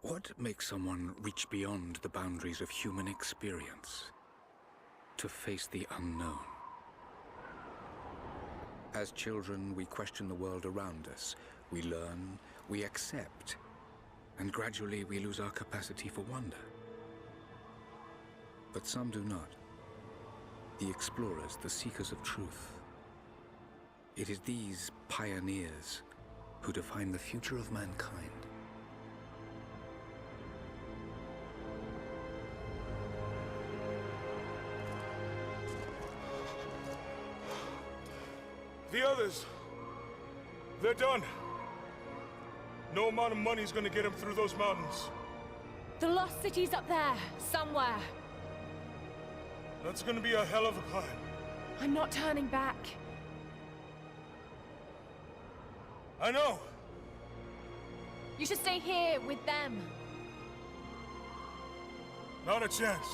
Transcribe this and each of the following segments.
What makes someone reach beyond the boundaries of human experience to face the unknown? As children, we question the world around us. We learn, we accept, and gradually we lose our capacity for wonder. But some do not. The explorers, the seekers of truth. It is these pioneers who define the future of mankind. The others, they're done. No amount of money's gonna get them through those mountains. The lost city's up there, somewhere. That's gonna be a hell of a climb. I'm not turning back. I know. You should stay here with them. Not a chance.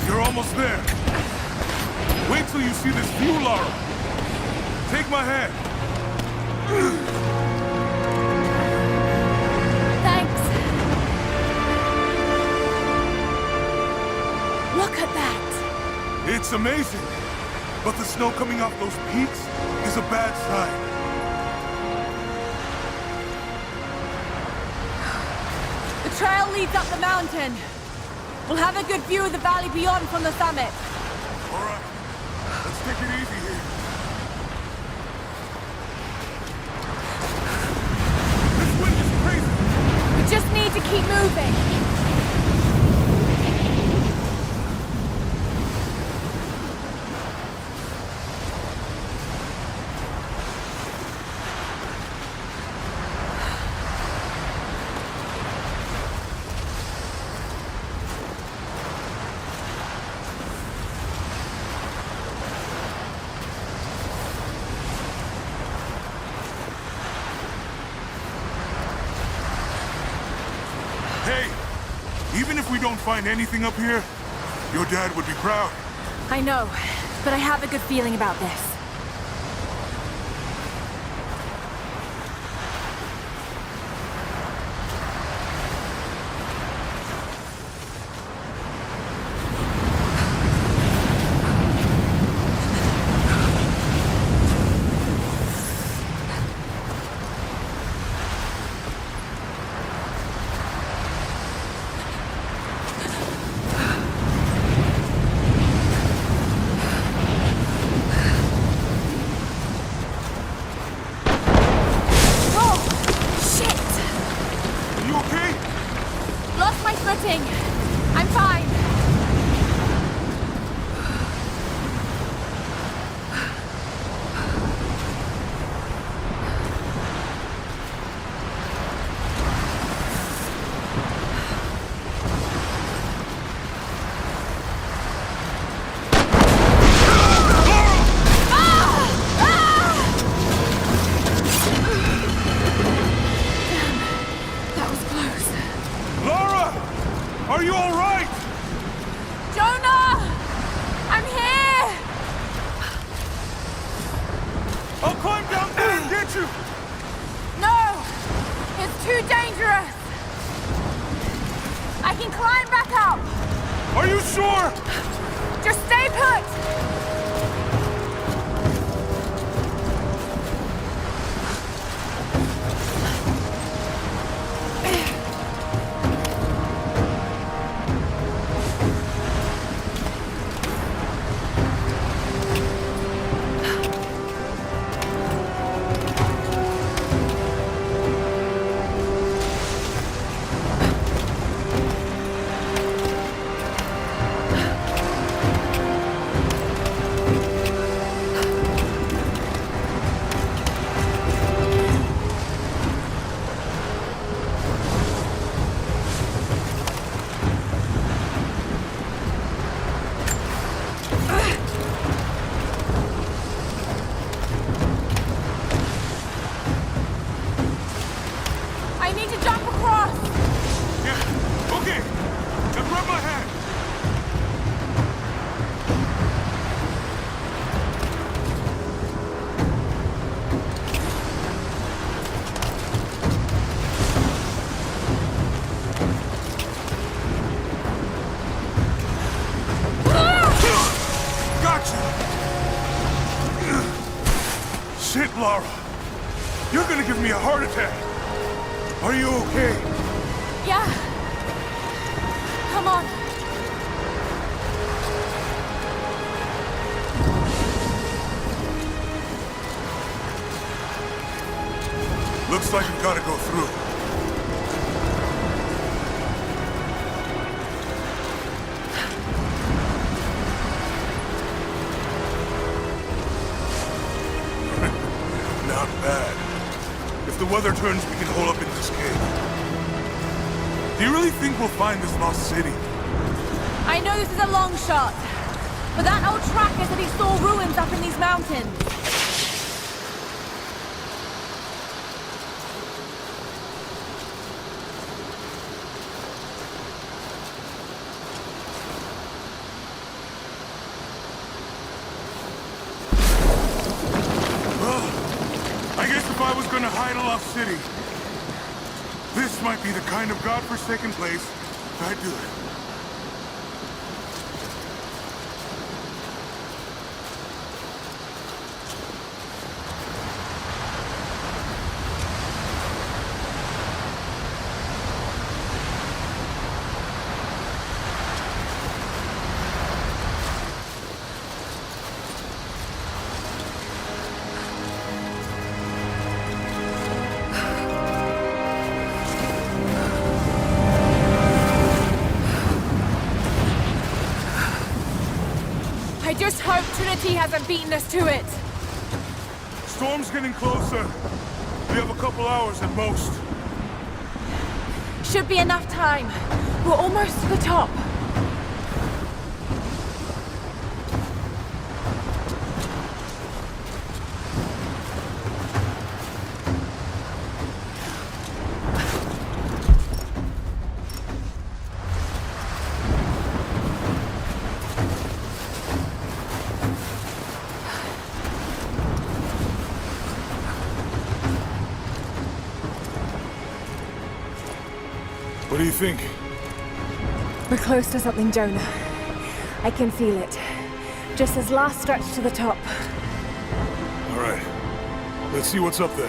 You're almost there. Wait till you see this view, Lara. Take my hand. Thanks. Look at that. It's amazing. But the snow coming off those peaks is a bad sign. The trail leads up the mountain. We'll have a good view of the valley beyond from the summit. All right. Let's take it easy here. This wind is crazy. We just need to keep moving. Hey, even if we don't find anything up here, your dad would be proud. I know, but I have a good feeling about this. I'm fine. That was close. Lara! Are you all right? Jonah! I'm here! I'll climb down there and get you! No! It's too dangerous! I can climb back up! Are you sure? Just stay put! me a heart attack. Are you okay? Yeah. Come on. Looks like we gotta go through. Not bad. If the weather turns, we can hole up in this cave. Do you really think we'll find this lost city? I know this is a long shot, but that old tracker said he saw ruins up in these mountains. I guess if I was gonna hide a lost city, this might be the kind of godforsaken place I'd do it. I just hope Trinity hasn't beaten us to it. Storm's getting closer. We have a couple hours at most. Should be enough time. We're almost to the top. What do you think? We're close to something, Jonah. I can feel it. Just this last stretch to the top. All right. Let's see what's up there.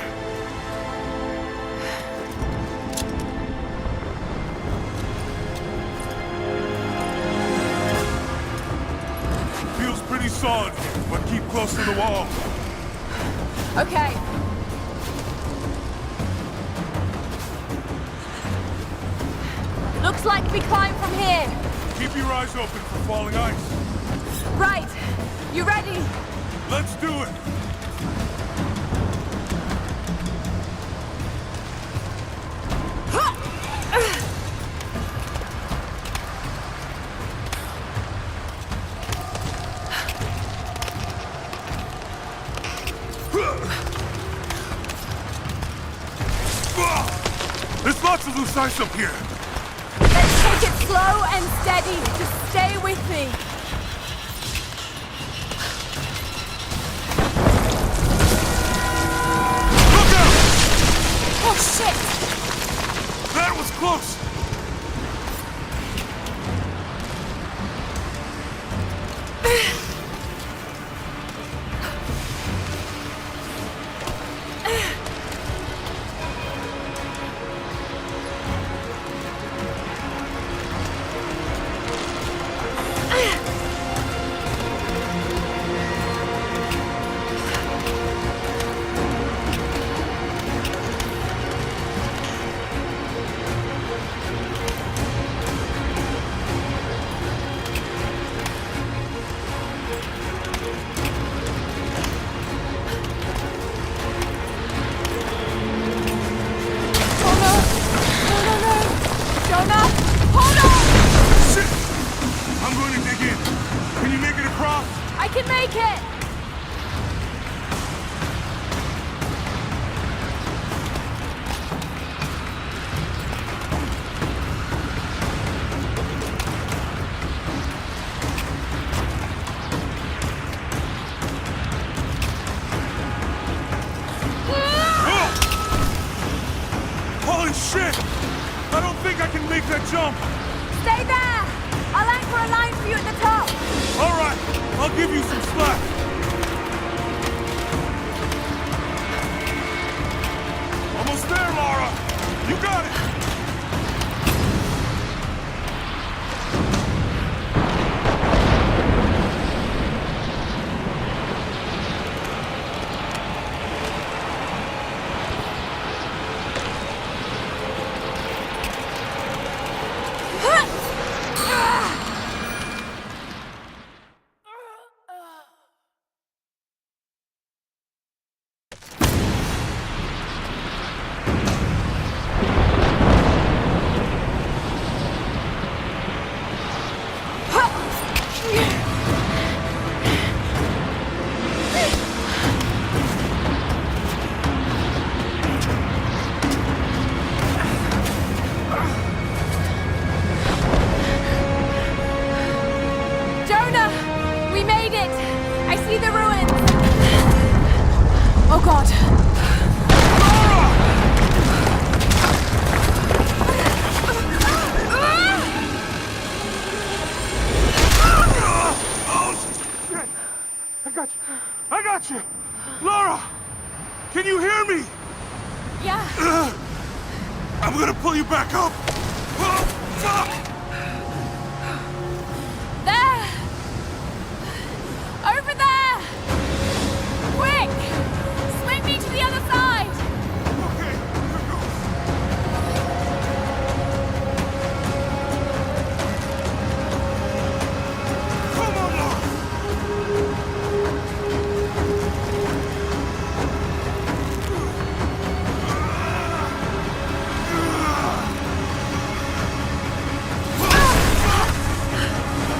Feels pretty solid here, but keep close to the wall. Okay. Looks like we climb from here. Keep your eyes open for falling ice. Right. You ready? Let's do it. There's lots of loose ice up here. Let's take it slow and steady. Just stay with me. Look out! Oh, shit! That was close. I can make it! Holy shit! I don't think I can make that jump! Stay there! I'll anchor a line for you at the top! Alright, I'll give you some slack. Almost there, Lara! You got it! Oh God! I got you! Lara! Can you hear me? Yeah. I'm gonna pull you back up! Oh, fuck! There! Over there! Quick! Swing me to the other side! Okay, here goes. Come on, Lara!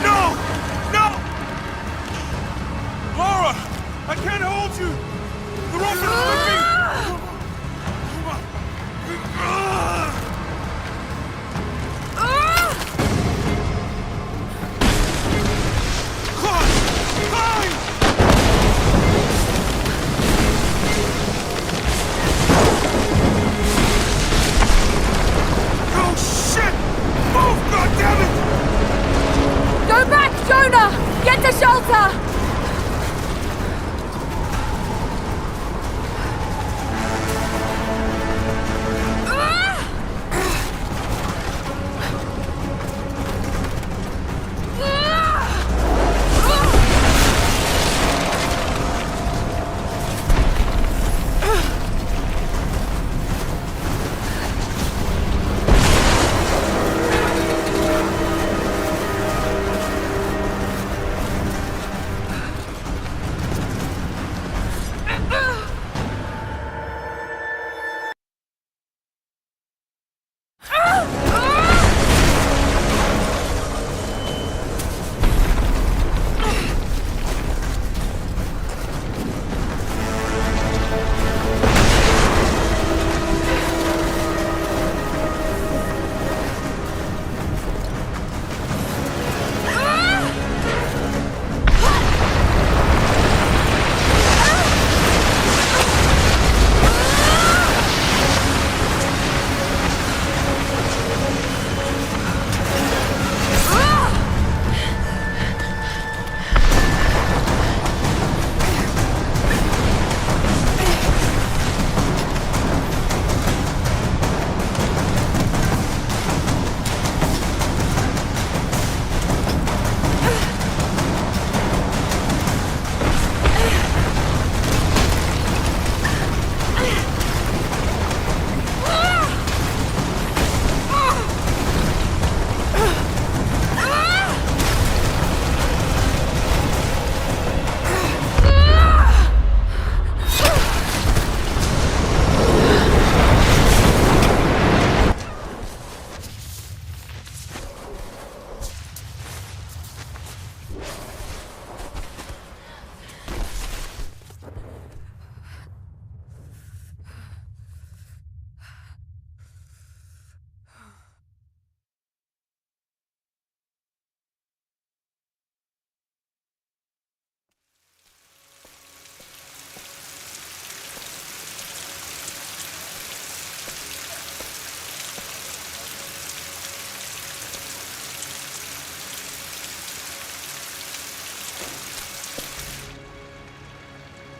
No! No! Lara! I can't hold you! The rope is slipping! Come on. Climb! Climb! Oh, shit! Move, goddammit! Go back, Jonah! Get to shelter!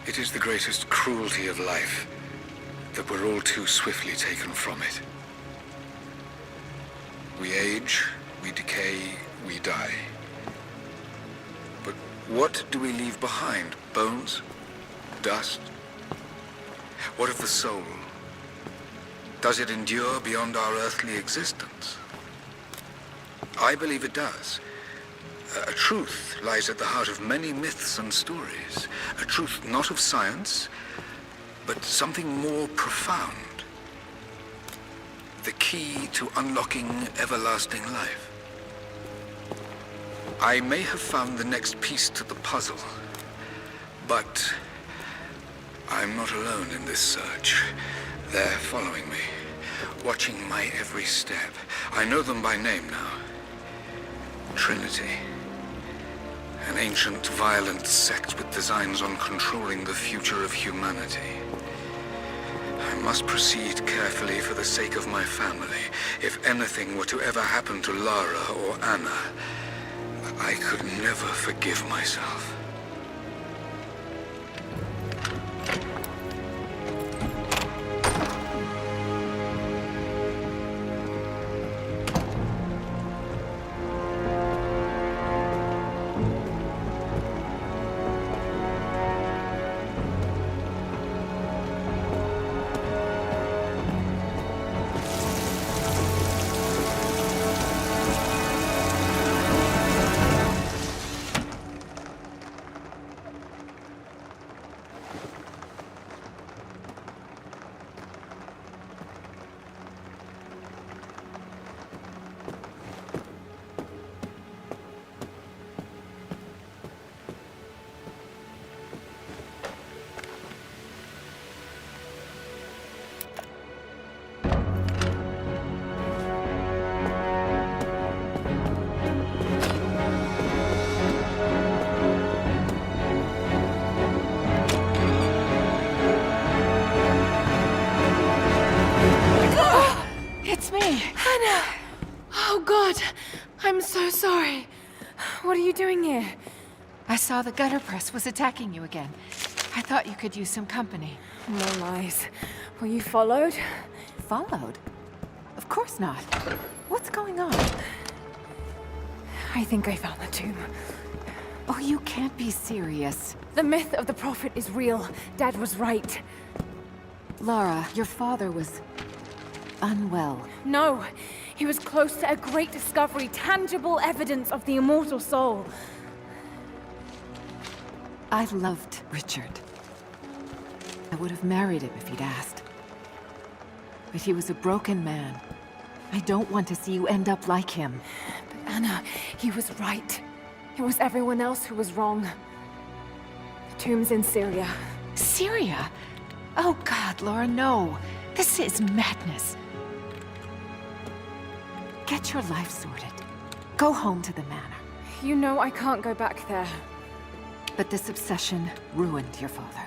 It is the greatest cruelty of life that we're all too swiftly taken from it. We age, we decay, we die. But what do we leave behind? Bones? Dust? What of the soul? Does it endure beyond our earthly existence? I believe it does. A truth lies at the heart of many myths and stories. A truth not of science, but something more profound. The key to unlocking everlasting life. I may have found the next piece to the puzzle, but I'm not alone in this search. They're following me, watching my every step. I know them by name now. Trinity. An ancient, violent sect with designs on controlling the future of humanity. I must proceed carefully for the sake of my family. If anything were to ever happen to Lara or Anna, I could never forgive myself. I'm so sorry. What are you doing here? I saw the gutter press was attacking you again. I thought you could use some company. No lies. Were you followed? Followed? Of course not. What's going on? I think I found the tomb. Oh, you can't be serious. The myth of the prophet is real. Dad was right. Lara, your father was unwell. No, he was close to a great discovery, tangible evidence of the immortal soul. I loved Richard. I would have married him if he'd asked. But he was a broken man. I don't want to see you end up like him. But Anna, he was right. It was everyone else who was wrong. The tomb's in Syria. Syria? Oh God, Laura, no. This is madness. Get your life sorted. Go home to the manor. You know I can't go back there. But this obsession ruined your father.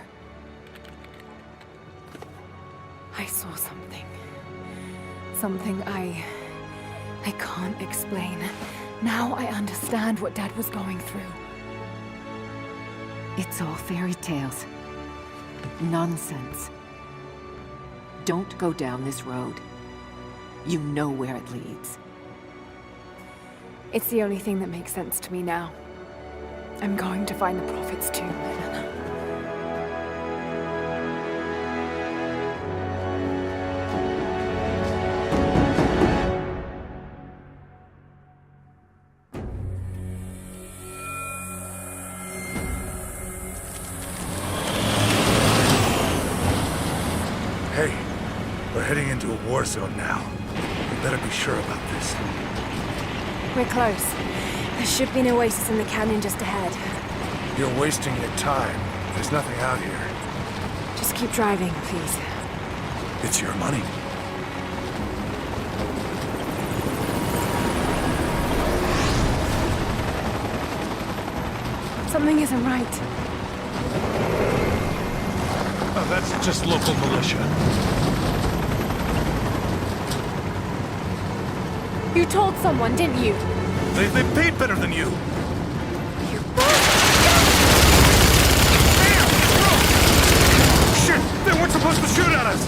I saw something. Something I can't explain. Now I understand what Dad was going through. It's all fairy tales. Nonsense. Don't go down this road. You know where it leads. It's the only thing that makes sense to me now. I'm going to find the prophet's tomb, Anna. Hey, we're heading into a war zone now. We better be sure about this. We're close. There should be an oasis in the canyon just ahead. You're wasting your time. There's nothing out here. Just keep driving, please. It's your money. Something isn't right. Oh, that's just local militia. You told someone, didn't you? They paid better than you. Shit! They weren't supposed to shoot at us!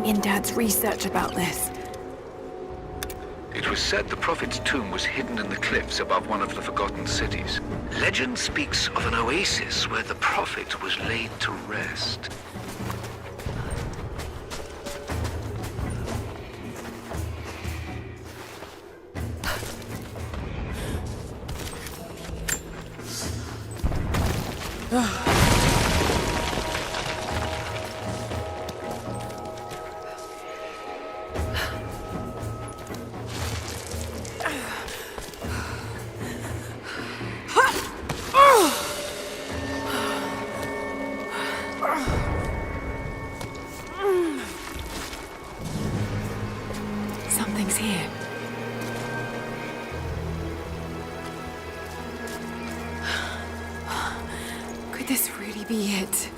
something in Dad's research about this. It was said the Prophet's tomb was hidden in the cliffs above one of the forgotten cities. Legend speaks of an oasis where the Prophet was laid to rest. Something's here. Could this really be it?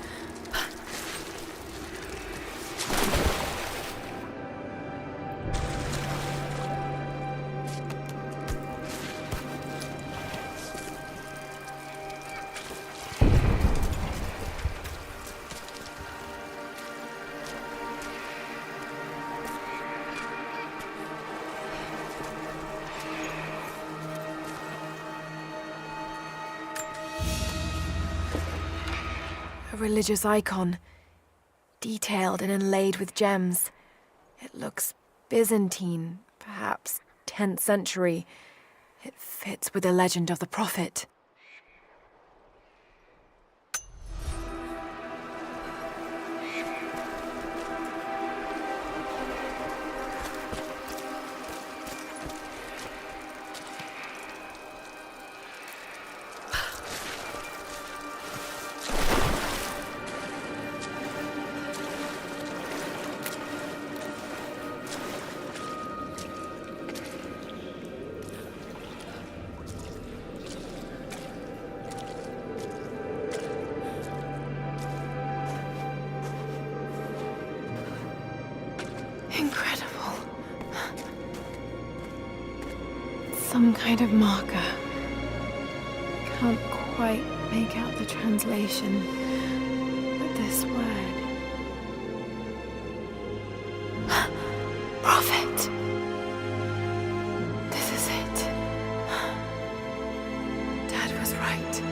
A religious icon, detailed and inlaid with gems. It looks Byzantine, perhaps 10th century. It fits with the legend of the Prophet. Incredible. Some kind of marker. Can't quite make out the translation, but this word. Prophet! This is it. Dad was right.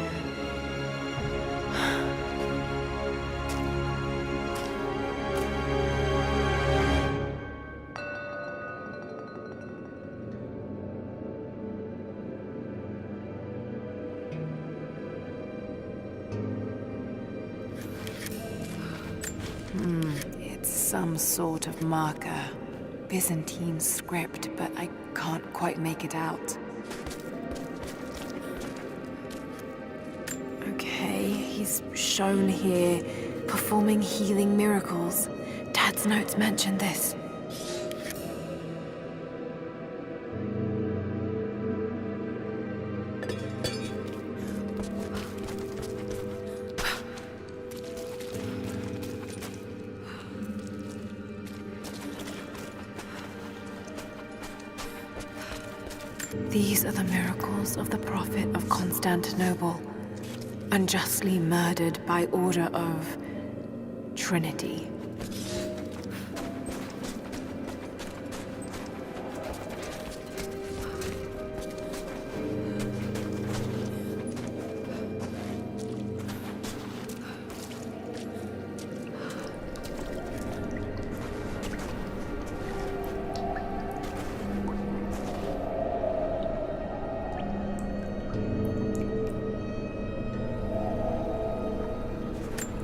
It's some sort of marker. Byzantine script, but I can't quite make it out. Okay, he's shown here, performing healing miracles. Dad's notes mention this. These are the miracles of the Prophet of Constantinople, unjustly murdered by order of Trinity.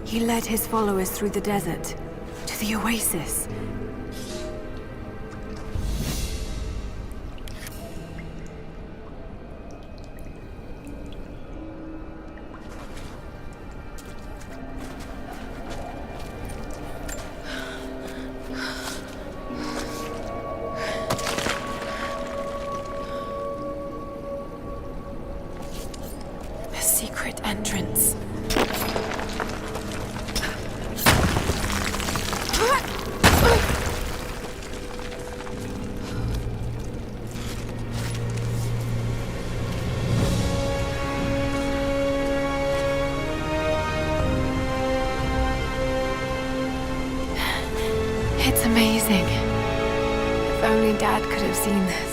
He led his followers through the desert, to the oasis. A secret entrance. It's amazing. amazing. If only Dad could have seen this.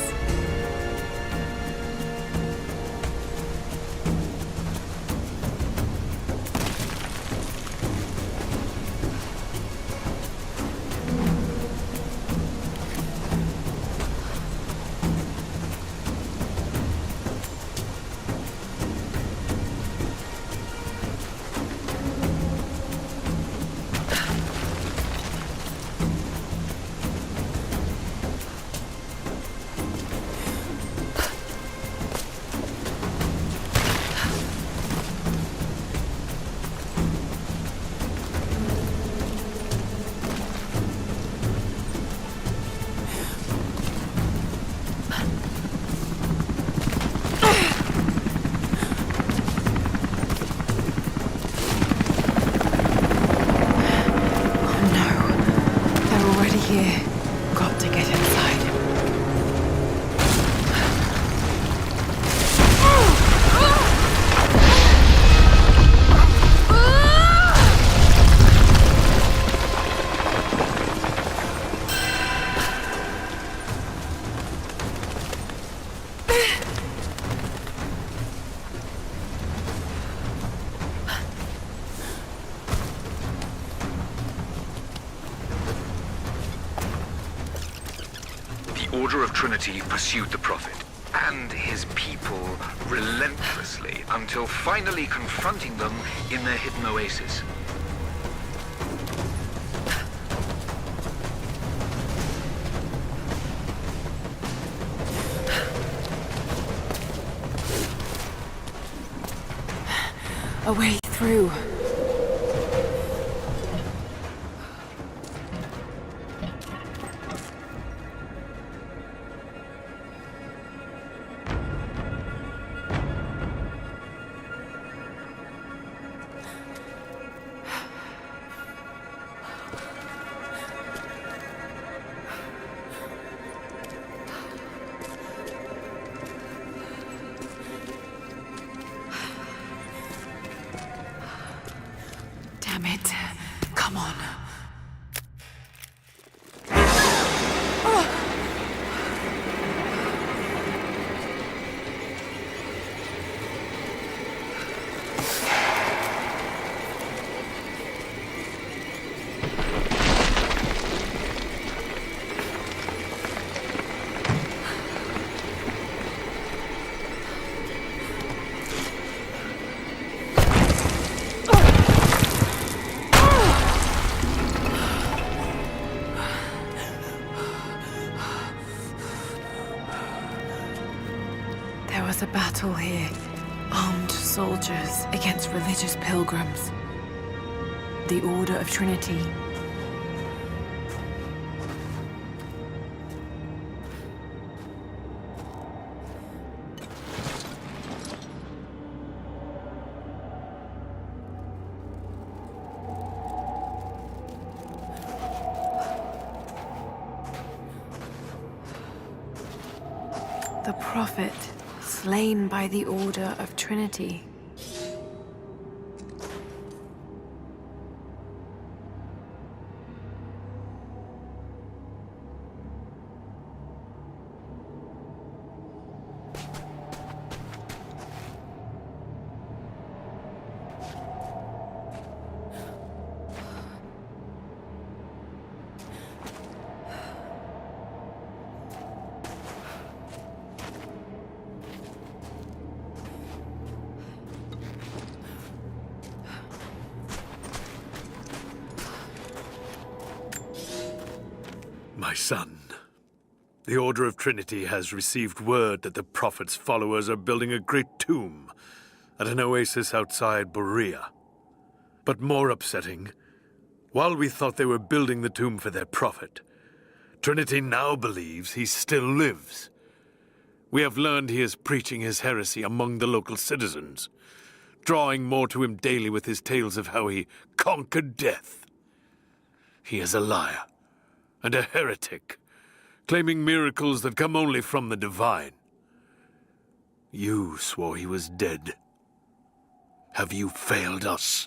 Here. Got to get inside. The Order of Trinity pursued the Prophet and his people relentlessly until finally confronting them in their hidden oasis. A way through. Damn it. Come on. There was a battle here. Armed soldiers against religious pilgrims. The Order of Trinity. The Prophet, slain by the Order of Trinity. My son, the Order of Trinity has received word that the Prophet's followers are building a great tomb at an oasis outside Berea. But more upsetting, while we thought they were building the tomb for their Prophet, Trinity now believes he still lives. We have learned he is preaching his heresy among the local citizens, drawing more to him daily with his tales of how he conquered death. He is a liar and a heretic, claiming miracles that come only from the divine. You swore he was dead. Have you failed us?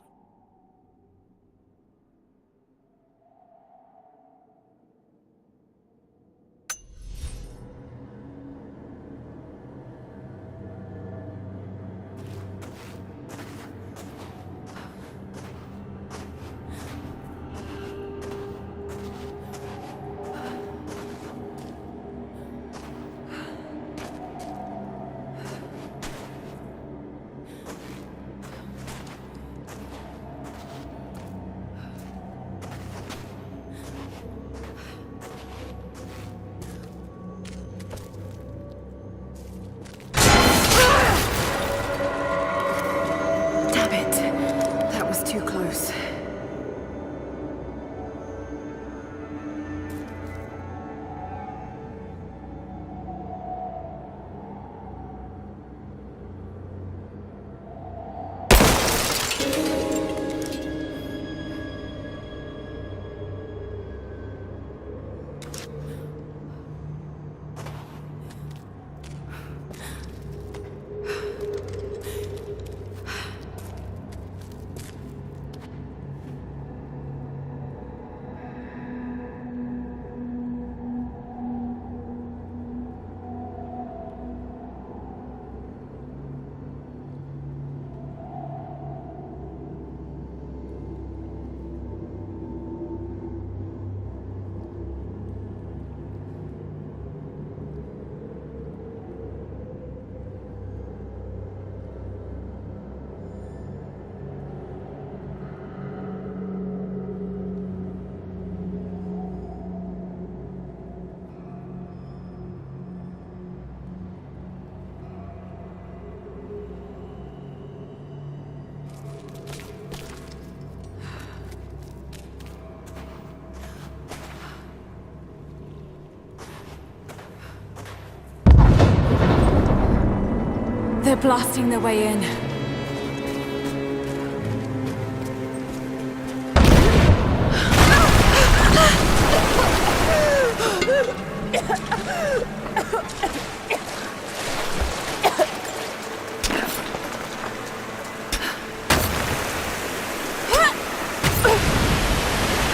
They're blasting their way in.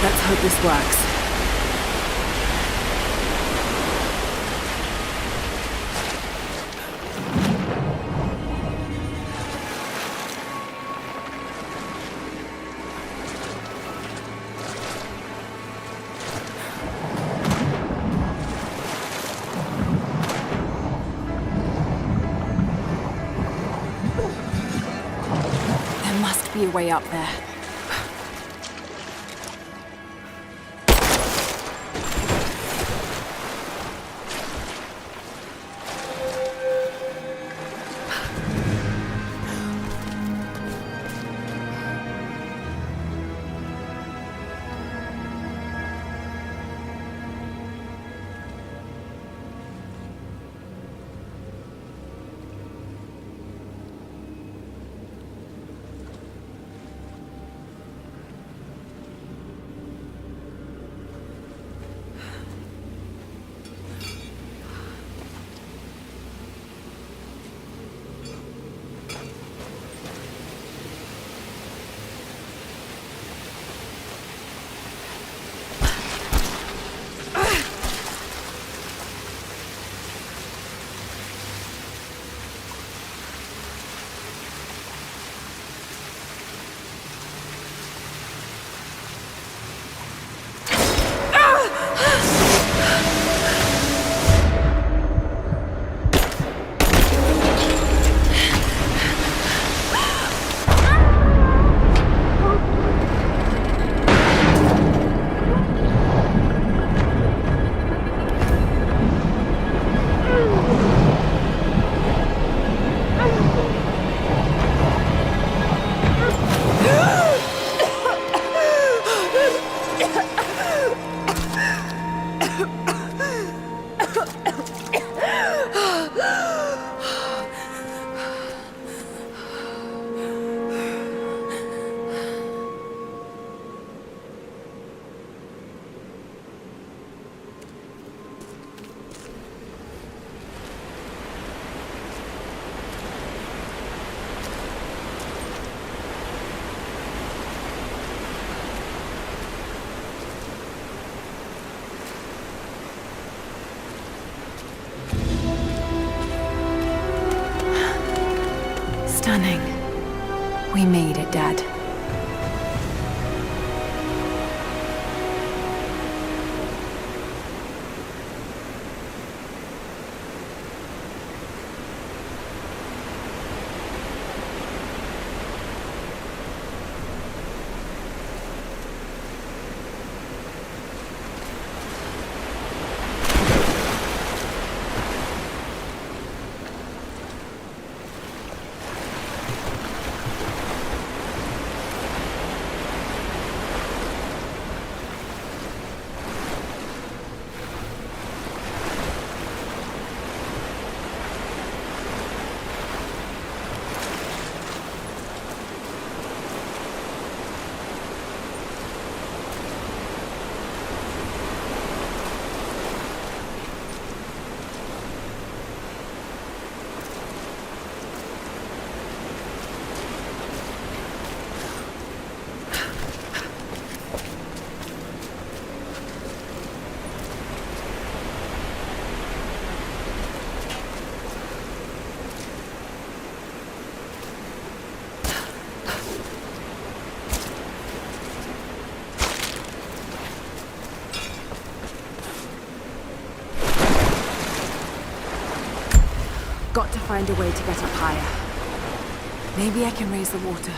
Let's hope this works. There must be a way up there. Stunning. We made it, Dad. Got to find a way to get up higher. Maybe I can raise the water.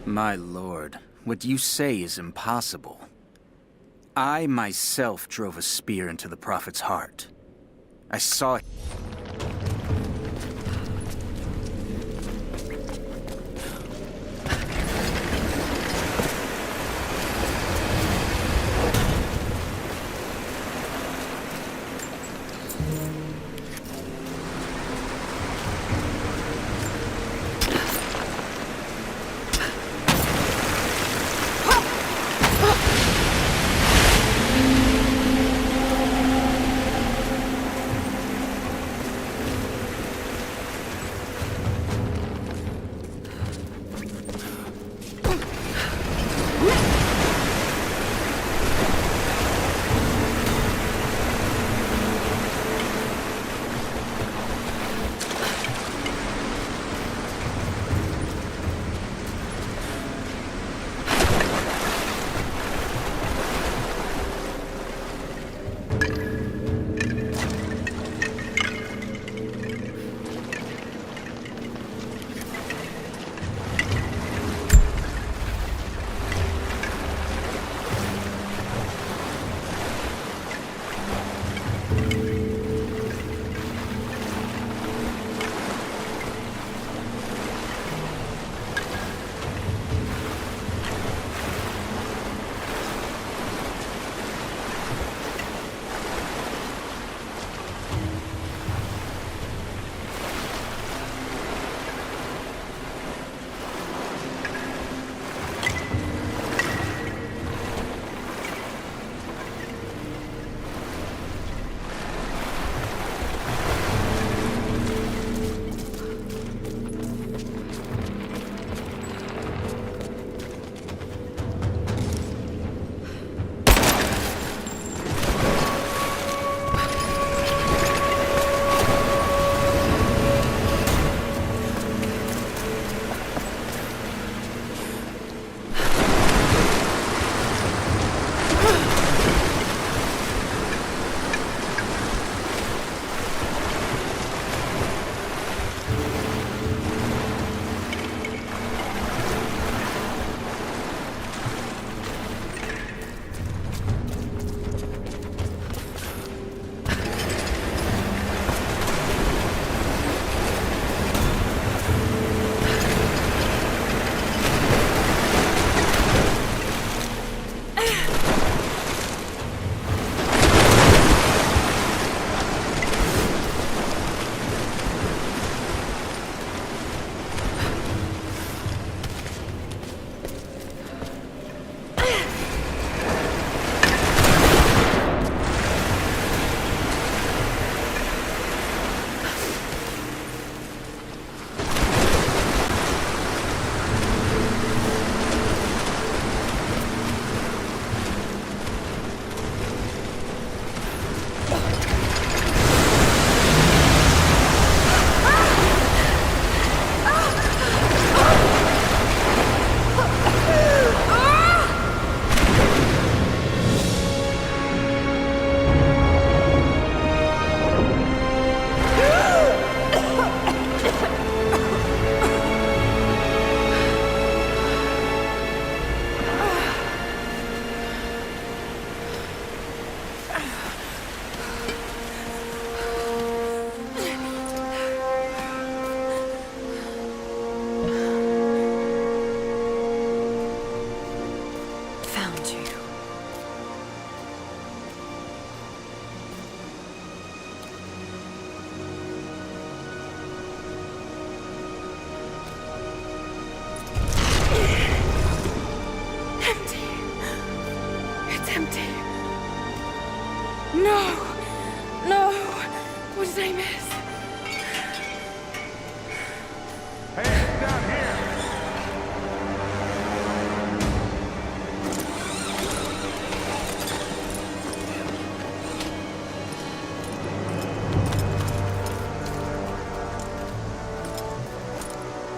My lord, what you say is impossible. I myself drove a spear into the Prophet's heart. I saw...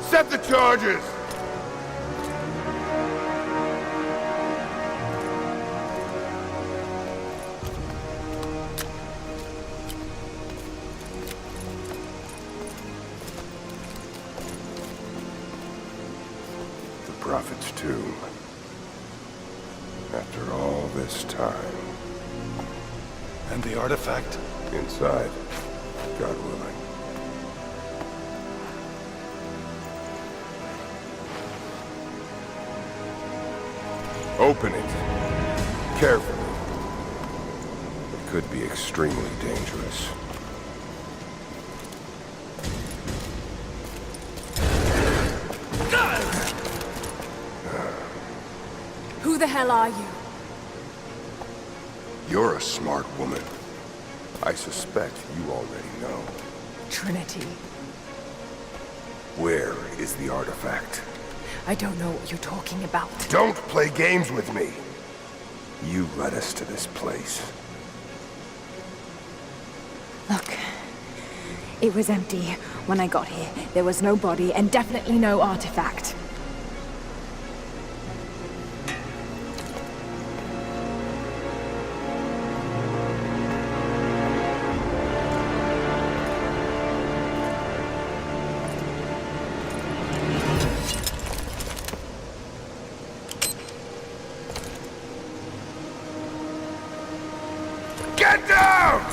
Set the charges! The Prophet's tomb. After all this time. And the artifact? Inside, God willing. Open it. Carefully. It could be extremely dangerous. Who the hell are you? You're a smart woman. I suspect you already know. Trinity. Where is the artifact? I don't know what you're talking about. Don't play games with me! You led us to this place. Look, it was empty when I got here. There was no body and definitely no artifact. Get down!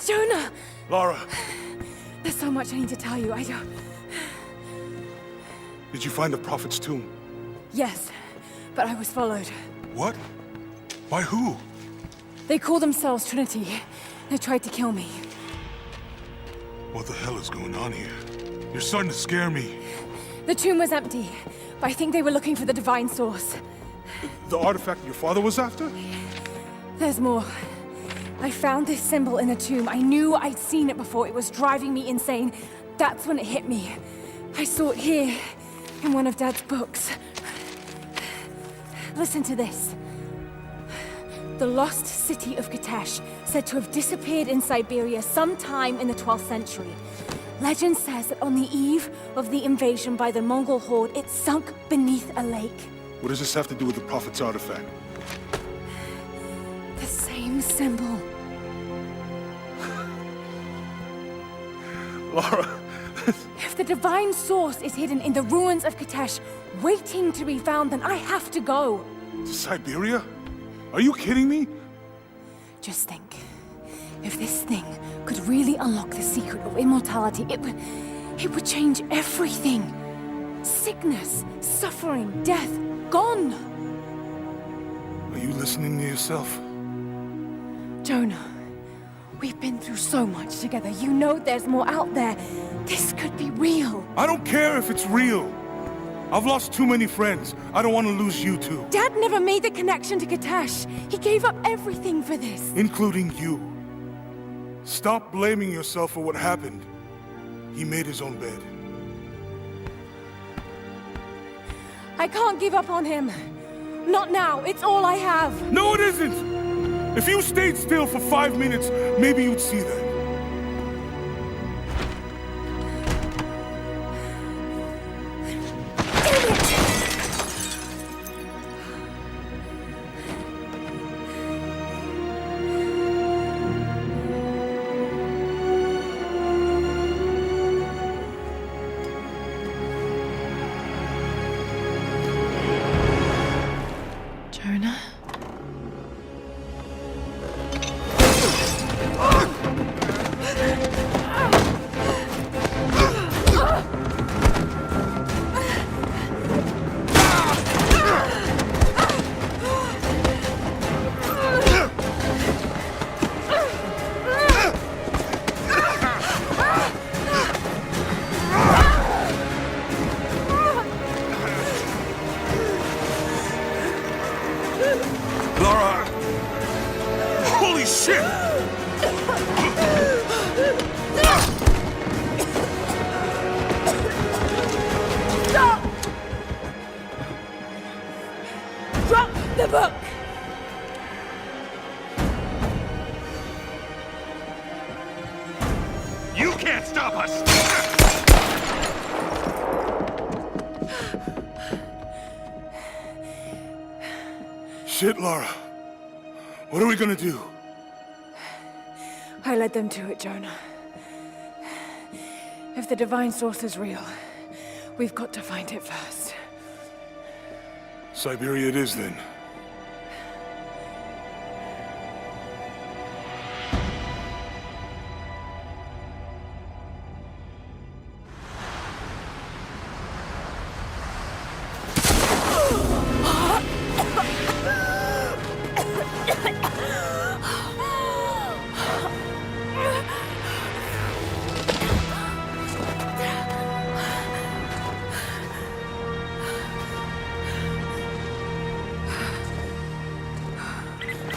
Jonah! Lara, There's so much I need to tell you. I don't... did you find the Prophet's tomb? Yes, but I was followed. What? By who? They call themselves Trinity. They tried to kill me. What the hell is going on here? You're starting to scare me. The tomb was empty, but I think they were looking for the divine source. The artifact your father was after? There's more. I found this symbol in the tomb. I knew I'd seen it before. It was driving me insane. That's when it hit me. I saw it here, in one of Dad's books. Listen to this. The lost city of Katesh, said to have disappeared in Siberia sometime in the 12th century. Legend says that on the eve of the invasion by the Mongol horde, it sunk beneath a lake. What does this have to do with the Prophet's artifact? The same symbol. Lara, If the divine source is hidden in the ruins of Katesh, waiting to be found, then I have to go. to Siberia? Are you kidding me? Just think. If this thing could really unlock the secret of immortality, it would change everything. Sickness, suffering, death, gone. Are you listening to yourself? Jonah, We've been through so much together. You know there's more out there. This could be real. I don't care if it's real. I've lost too many friends. I don't want to lose you too. Dad never made the connection to Katash. He gave up everything for this. Including you. Stop blaming yourself for what happened. He made his own bed. I can't give up on him. Not now. It's all I have. No, it isn't! If you stayed still for 5 minutes, maybe you'd see that. Jonah? Lara! Holy shit! Stop! Drop the book! You can't stop us! Shit, Lara. What are we gonna do? I led them to it, Jonah. If the divine source is real, we've got to find it first. Siberia it is, then.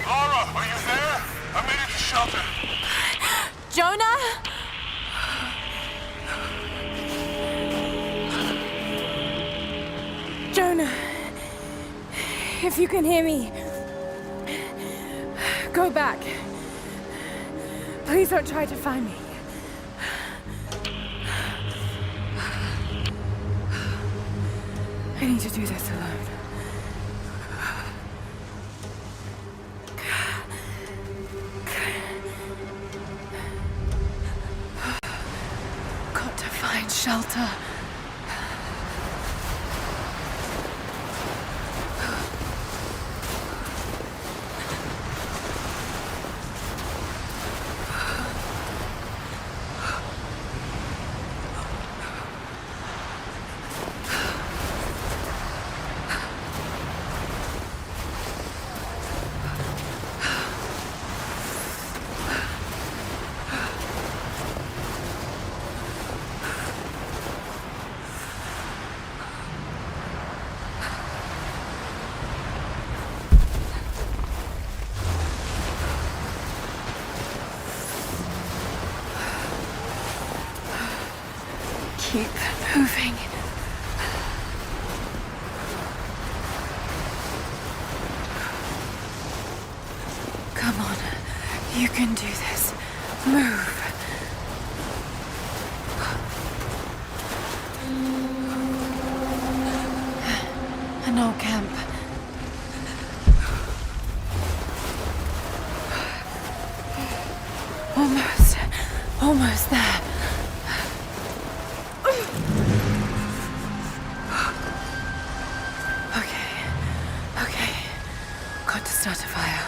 Lara, are you there? I made it to shelter. Jonah? Jonah, if you can hear me, go back. Please don't try to find me. I need to do this alone. Got to find shelter. Keep moving. Come on, you can do this. Move. An old camp. Almost there. Okay. Got to start a fire.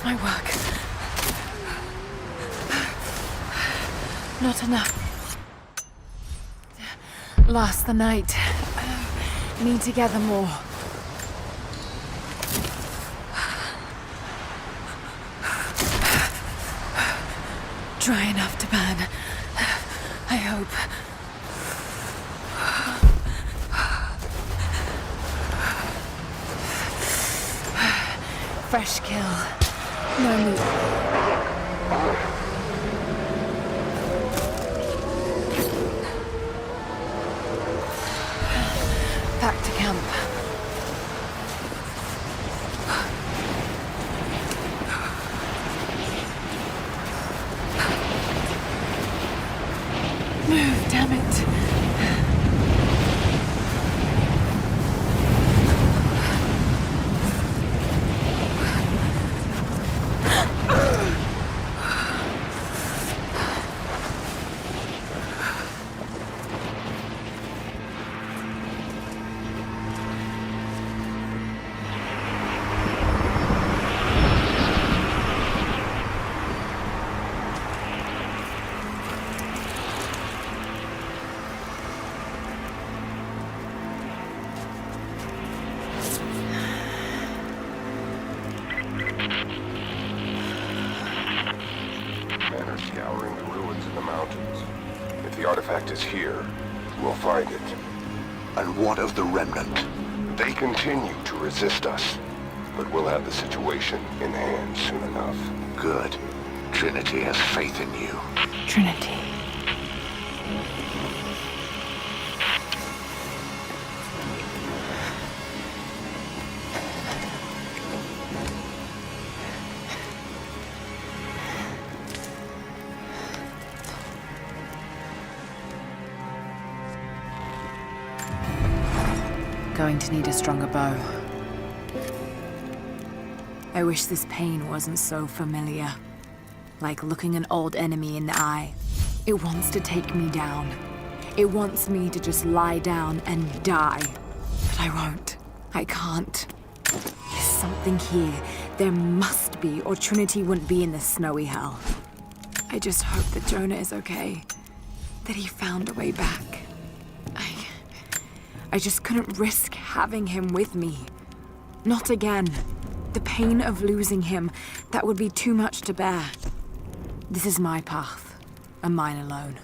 my work. Not enough. Last the night. Need to gather more. Dry enough to burn. I hope. Fresh kill. No meat. Back to camp. Move, damn it. Men are scouring the ruins in the mountains. If the artifact is here, we'll find it. And what of the remnant? They continue to resist us, but we'll have the situation in hand soon enough. Good. Trinity has faith in you. Trinity. Going to need a stronger bow. I wish this pain wasn't so familiar. Like looking an old enemy in the eye. It wants to take me down. It wants me to just lie down and die. But I won't. I can't. There's something here. There must be, or Trinity wouldn't be in this snowy hell. I just hope that Jonah is okay. That he found a way back. I just couldn't risk having him with me. Not again. The pain of losing him, that would be too much to bear. This is my path, and mine alone.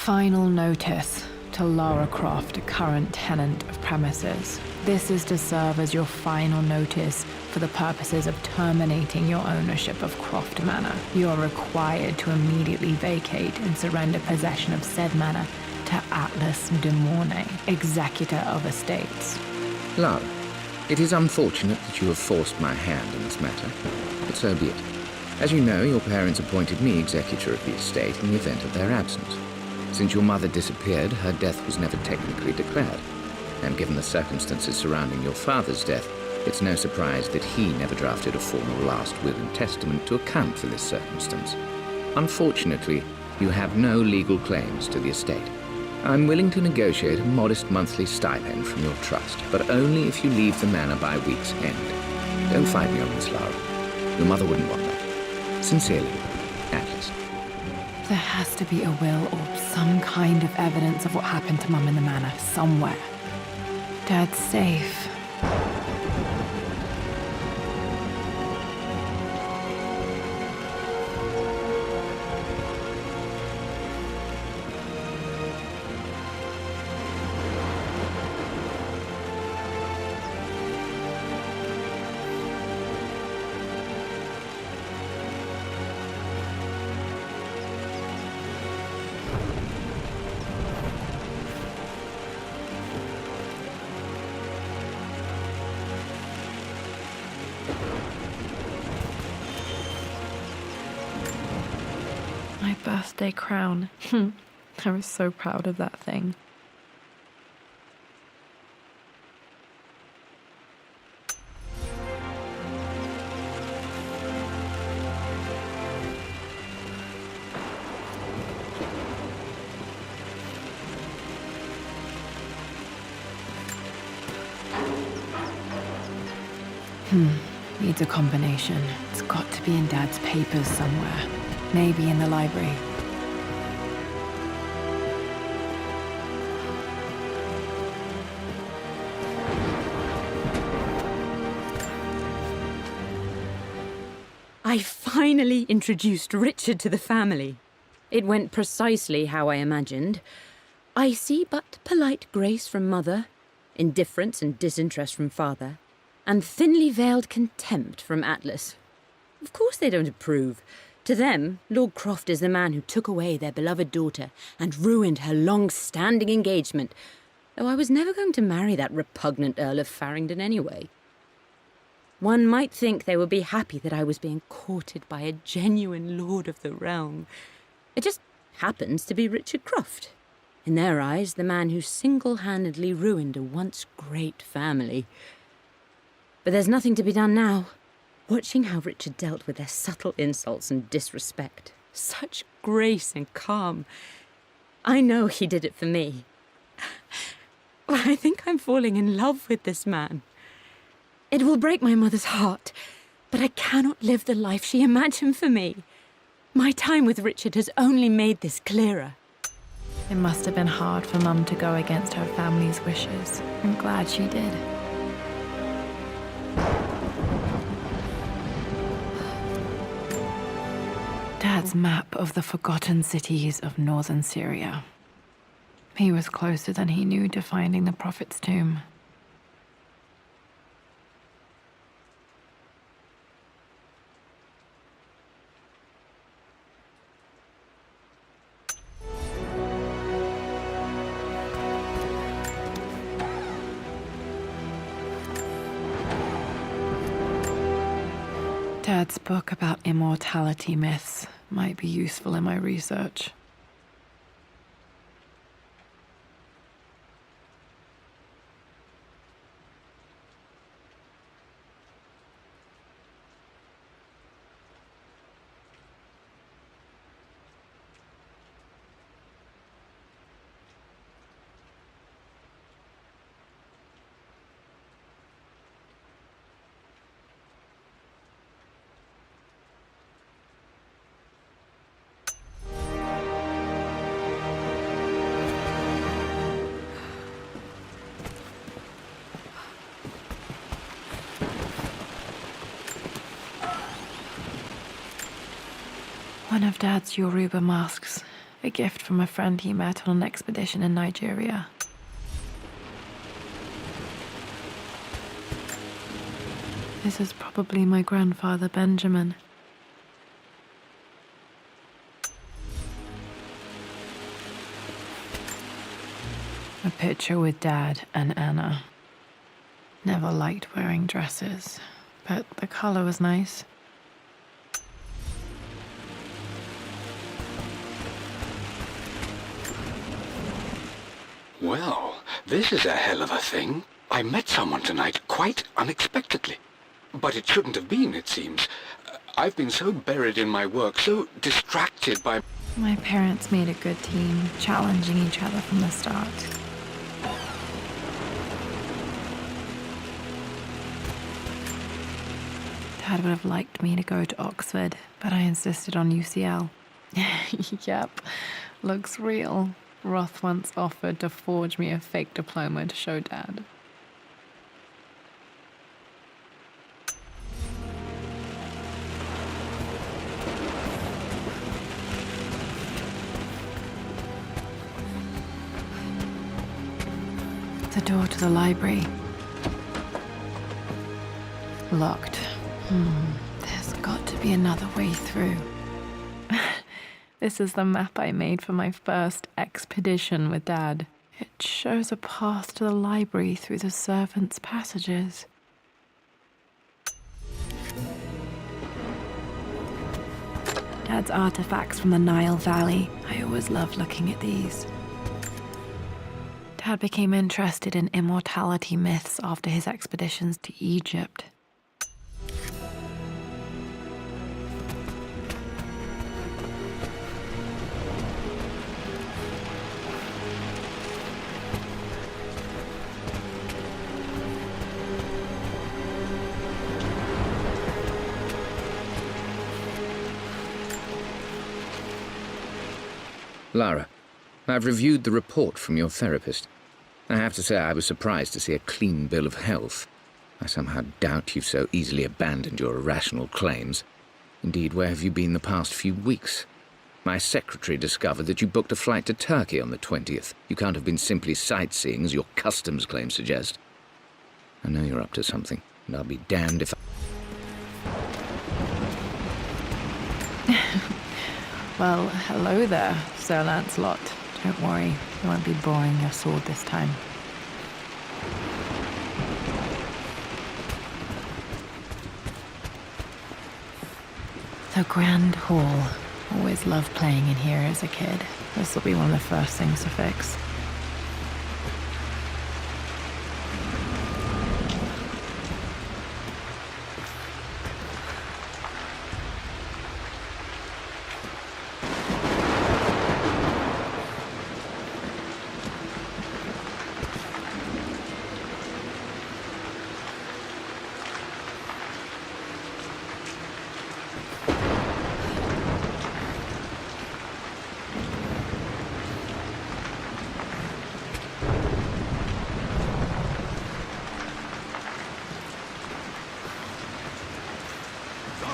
Final notice to Lara Croft, current tenant of premises. This is to serve as your final notice for the purposes of terminating your ownership of Croft Manor. You are required to immediately vacate and surrender possession of said manor to Atlas de Mornay, executor of estates. Lara, it is unfortunate that you have forced my hand in this matter, but so be it. As you know, your parents appointed me executor of the estate in the event of their absence. Since your mother disappeared, her death was never technically declared. And given the circumstances surrounding your father's death, it's no surprise that he never drafted a formal last will and testament to account for this circumstance. Unfortunately, you have no legal claims to the estate. I'm willing to negotiate a modest monthly stipend from your trust, but only if you leave the manor by week's end. Don't fight me on this, Lara. Your mother wouldn't want that. Sincerely, Atlas. There has to be a will or some kind of evidence of what happened to Mum in the manor somewhere. Dad's safe. My birthday crown. I was so proud of that thing. Needs a combination. It's got to be in Dad's papers somewhere. Maybe in the library. I finally introduced Richard to the family. It went precisely how I imagined. I see but polite grace from mother, indifference and disinterest from father, and thinly veiled contempt from Atlas. Of course they don't approve. To them, Lord Croft is the man who took away their beloved daughter and ruined her long-standing engagement, though I was never going to marry that repugnant Earl of Farringdon anyway. One might think they would be happy that I was being courted by a genuine lord of the realm. It just happens to be Richard Croft. In their eyes, the man who single-handedly ruined a once great family. But there's nothing to be done now. Watching how Richard dealt with their subtle insults and disrespect. Such grace and calm. I know he did it for me. I think I'm falling in love with this man. It will break my mother's heart, but I cannot live the life she imagined for me. My time with Richard has only made this clearer. It must have been hard for Mum to go against her family's wishes. I'm glad she did. Dad's map of the forgotten cities of northern Syria. He was closer than he knew to finding the Prophet's tomb. Dad's book about immortality myths might be useful in my research. One of Dad's Yoruba masks. A gift from a friend he met on an expedition in Nigeria. This is probably my grandfather Benjamin. A picture with Dad and Anna. Never liked wearing dresses, but the color was nice. Well, this is a hell of a thing. I met someone tonight quite unexpectedly. But it shouldn't have been, it seems. I've been so buried in my work, so distracted by... My parents made a good team, challenging each other from the start. Dad would have liked me to go to Oxford, but I insisted on UCL. Yep, looks real. Roth once offered to forge me a fake diploma to show Dad. The door to the library. Locked. There's got to be another way through. This is the map I made for my first expedition with Dad. It shows a path to the library through the servants' passages. Dad's artifacts from the Nile Valley. I always loved looking at these. Dad became interested in immortality myths after his expeditions to Egypt. Lara, I've reviewed the report from your therapist. I have to say I was surprised to see a clean bill of health. I somehow doubt you've so easily abandoned your irrational claims. Indeed, where have you been the past few weeks? My secretary discovered that you booked a flight to Turkey on the 20th. You can't have been simply sightseeing, as your customs claims suggest. I know you're up to something, and I'll be damned if Well, hello there, Sir Lancelot. Don't worry, you won't be borrowing your sword this time. The Grand Hall. Always loved playing in here as a kid. This will be one of the first things to fix.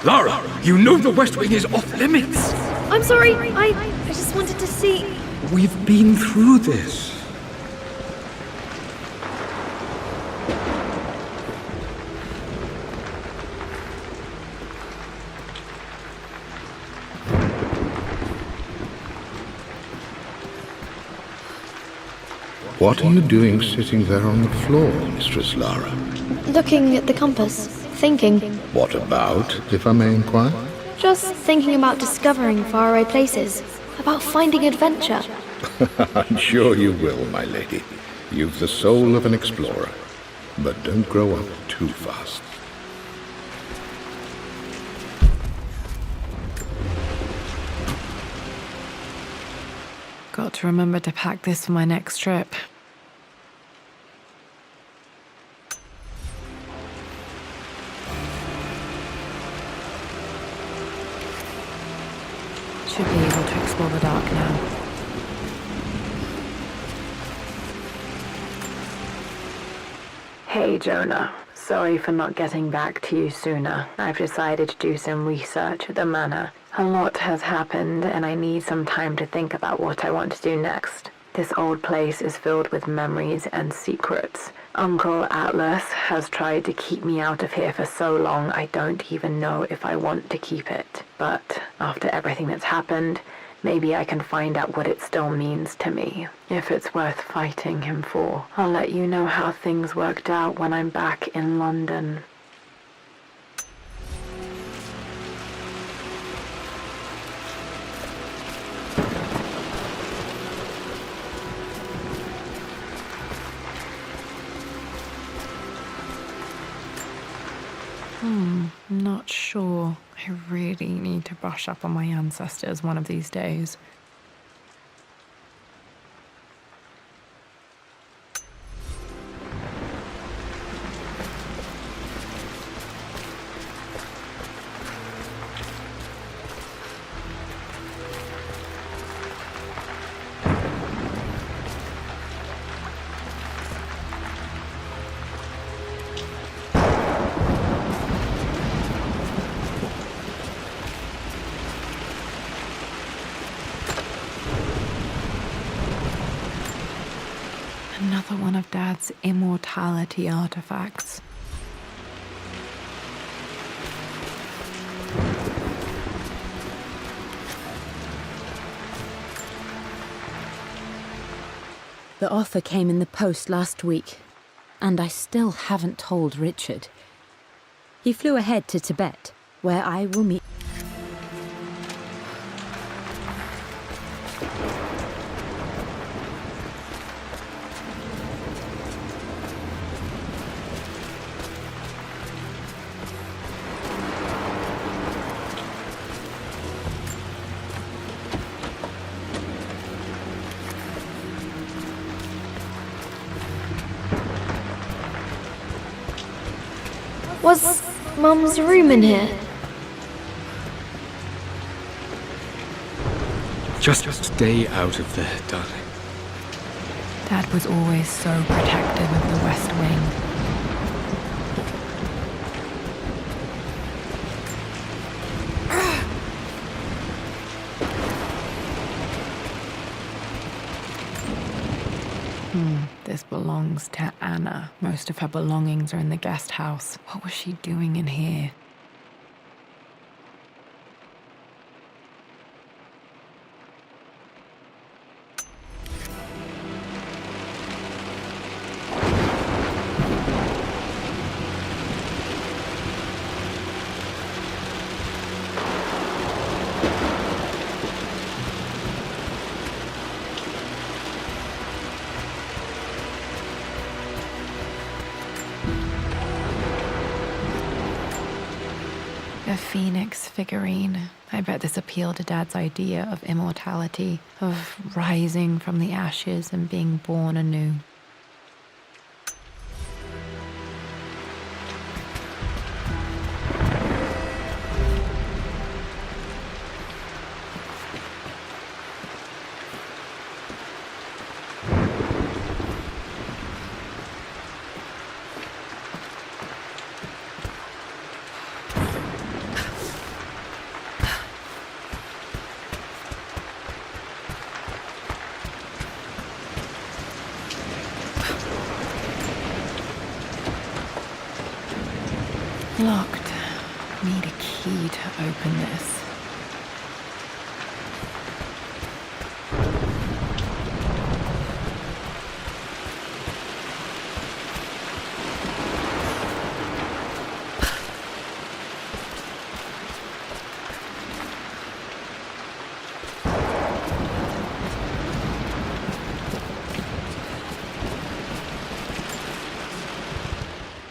Lara, you know the West Wing is off limits. I'm sorry, I just wanted to see... We've been through this. What are you doing sitting there on the floor, Mistress Lara? Looking at the compass, thinking. What about, if I may inquire? Just thinking about discovering faraway places, about finding adventure. I'm sure you will, my lady. You've the soul of an explorer. But don't grow up too fast. Got to remember to pack this for my next trip. Should be able to explore the dark now. Hey, Jonah. Sorry for not getting back to you sooner. I've decided to do some research at the manor. A lot has happened, and I need some time to think about what I want to do next. This old place is filled with memories and secrets. Uncle Atlas has tried to keep me out of here for so long I don't even know if I want to keep it. But after everything that's happened, maybe I can find out what it still means to me. If it's worth fighting him for. I'll let you know how things worked out when I'm back in London. Not sure. I really need to brush up on my ancestors one of these days. Another one of Dad's immortality artifacts. The offer came in the post last week, and I still haven't told Richard. He flew ahead to Tibet, where I will meet. Was Mum's room in here? Just stay out of there, darling. Dad was always so protective of the West Wing. This belongs to Anna. Most of her belongings are in the guest house. What was she doing in here? A phoenix figurine. I bet this appealed to Dad's idea of immortality, of rising from the ashes and being born anew. Locked. Need a key to open this.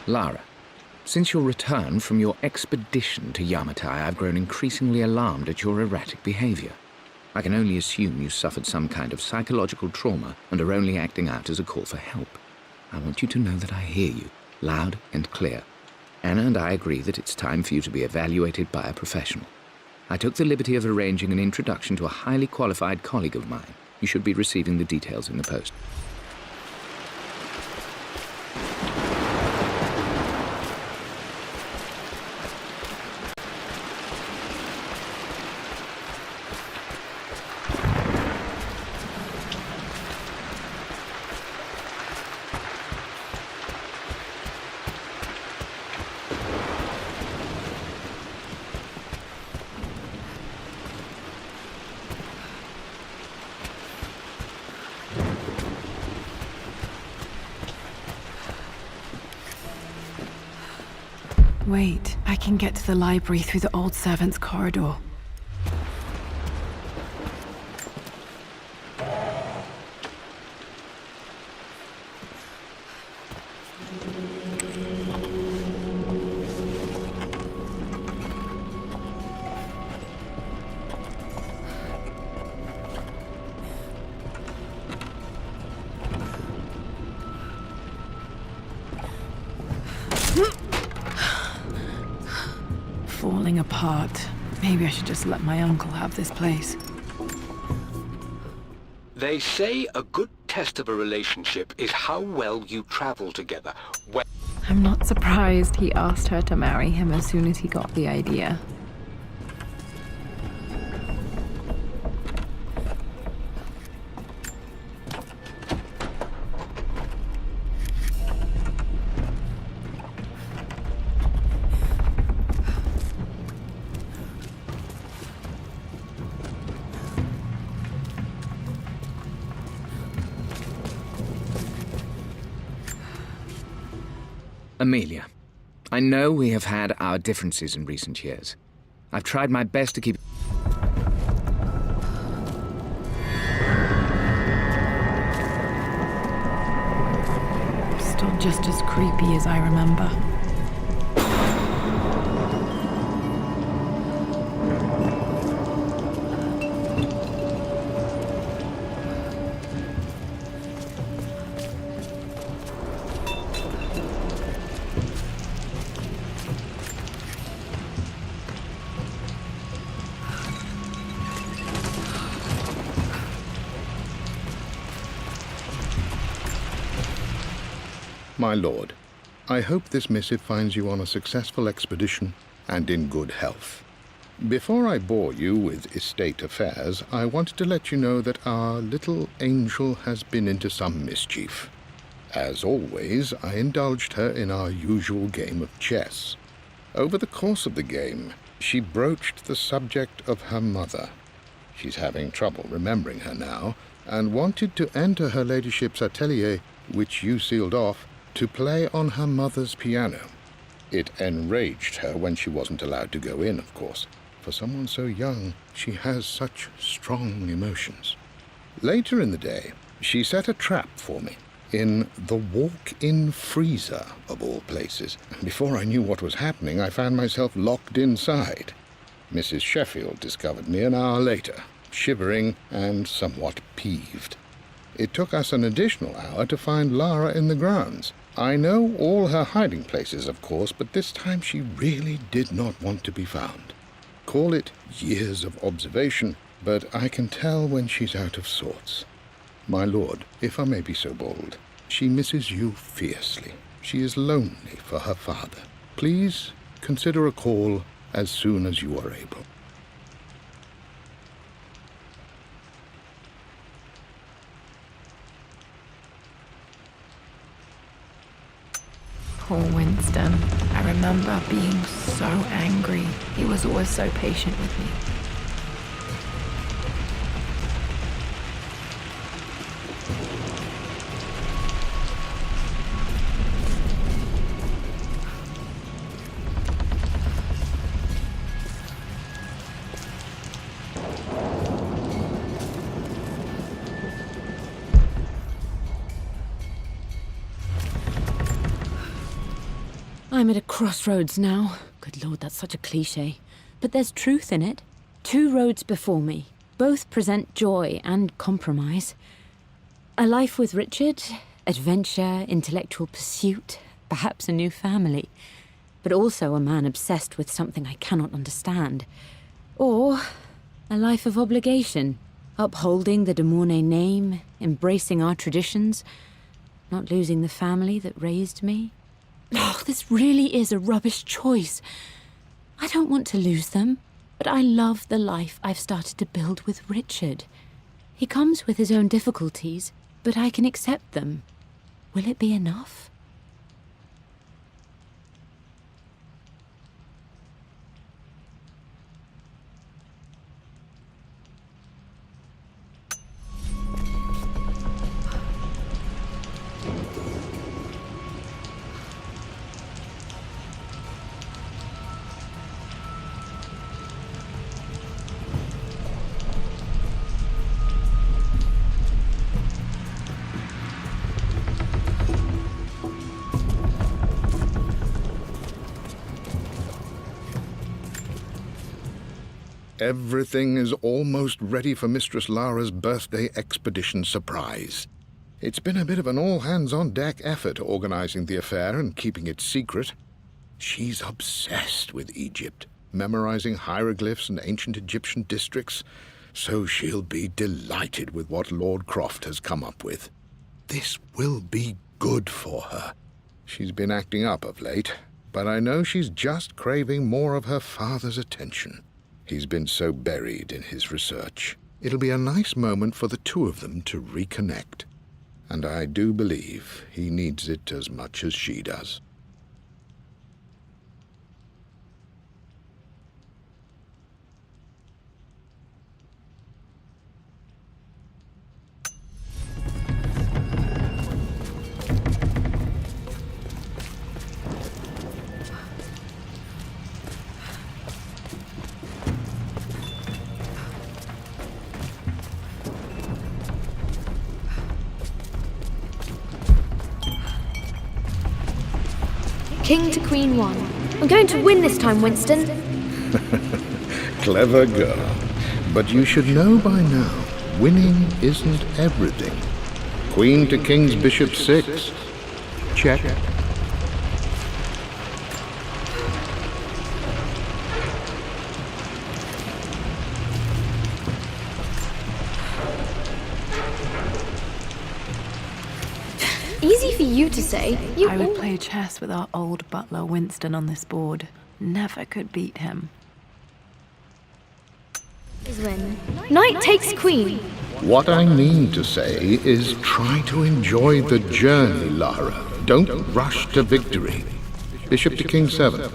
Lara, since your return from your expedition to Yamatai, I've grown increasingly alarmed at your erratic behavior. I can only assume you suffered some kind of psychological trauma and are only acting out as a call for help. I want you to know that I hear you, loud and clear. Anna and I agree that it's time for you to be evaluated by a professional. I took the liberty of arranging an introduction to a highly qualified colleague of mine. You should be receiving the details in the post. Wait, I can get to the library through the old servants' corridor. Falling apart. Maybe I should just let my uncle have this place. They say a good test of a relationship is how well you travel together. I'm not surprised he asked her to marry him as soon as he got the idea. Amelia, I know we have had our differences in recent years. I've tried my best to keep... Still just as creepy as I remember. My lord, I hope this missive finds you on a successful expedition and in good health. Before I bore you with estate affairs, I wanted to let you know that our little angel has been into some mischief. As always, I indulged her in our usual game of chess. Over the course of the game, she broached the subject of her mother. She's having trouble remembering her now, and wanted to enter her ladyship's atelier, which you sealed off, to play on her mother's piano. It enraged her when she wasn't allowed to go in, of course. For someone so young, she has such strong emotions. Later in the day, she set a trap for me in the walk-in freezer, of all places. And before I knew what was happening, I found myself locked inside. Mrs. Sheffield discovered me an hour later, shivering and somewhat peeved. It took us an additional hour to find Lara in the grounds. I know all her hiding places, of course, but this time she really did not want to be found. Call it years of observation, but I can tell when she's out of sorts. My lord, if I may be so bold, she misses you fiercely. She is lonely for her father. Please consider a call as soon as you are able. Poor Winston. I remember being so angry. He was always so patient with me. I'm at a crossroads now. Good Lord, that's such a cliché. But there's truth in it. Two roads before me. Both present joy and compromise. A life with Richard, adventure, intellectual pursuit, perhaps a new family. But also a man obsessed with something I cannot understand. Or a life of obligation, upholding the de Mornay name, embracing our traditions, not losing the family that raised me. Oh, this really is a rubbish choice. I don't want to lose them, but I love the life I've started to build with Richard. He comes with his own difficulties, but I can accept them. Will it be enough? Everything is almost ready for Mistress Lara's birthday expedition surprise. It's been a bit of an all-hands-on-deck effort organizing the affair and keeping it secret. She's obsessed with Egypt, memorizing hieroglyphs and ancient Egyptian districts, so she'll be delighted with what Lord Croft has come up with. This will be good for her. She's been acting up of late, but I know she's just craving more of her father's attention. He's been so buried in his research. It'll be a nice moment for the two of them to reconnect. And I do believe he needs it as much as she does. King to Queen 1. I'm going to win this time, Winston. Clever girl. But you should know by now, winning isn't everything. Queen to King's Bishop 6. Check. Easy for you to say. I would play chess with our old butler Winston on this board. Never could beat him. Knight takes queen. What I mean to say is try to enjoy the journey, Lara. Don't rush to victory. Bishop to King 7.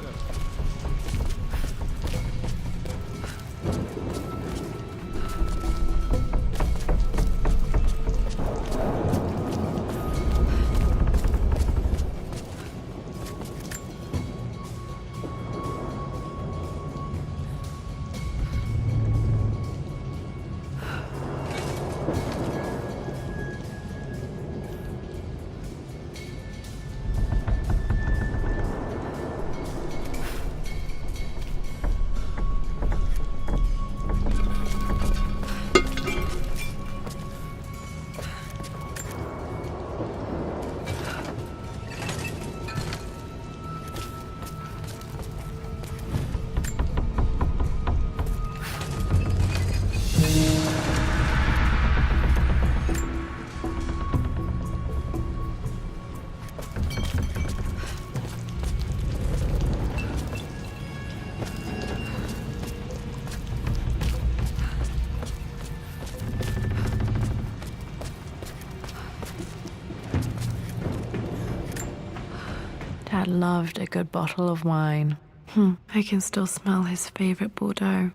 Dad loved a good bottle of wine. I can still smell his favorite Bordeaux.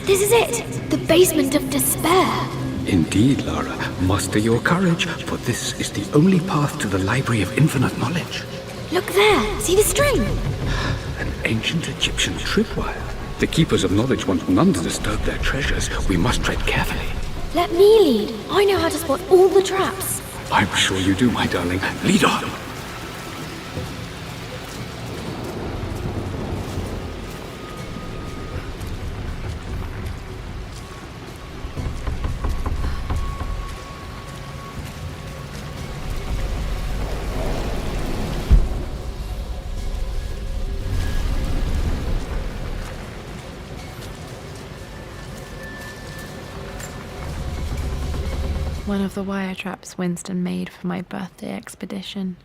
This is it! The basement of despair! Indeed, Lara. Muster your courage, for this is the only path to the Library of Infinite Knowledge. Look there! See the string? An ancient Egyptian tripwire. The Keepers of Knowledge want none to disturb their treasures. We must tread carefully. Let me lead. I know how to spot all the traps. I'm sure you do, my darling. Lead on! One of the wire traps Winston made for my birthday expedition.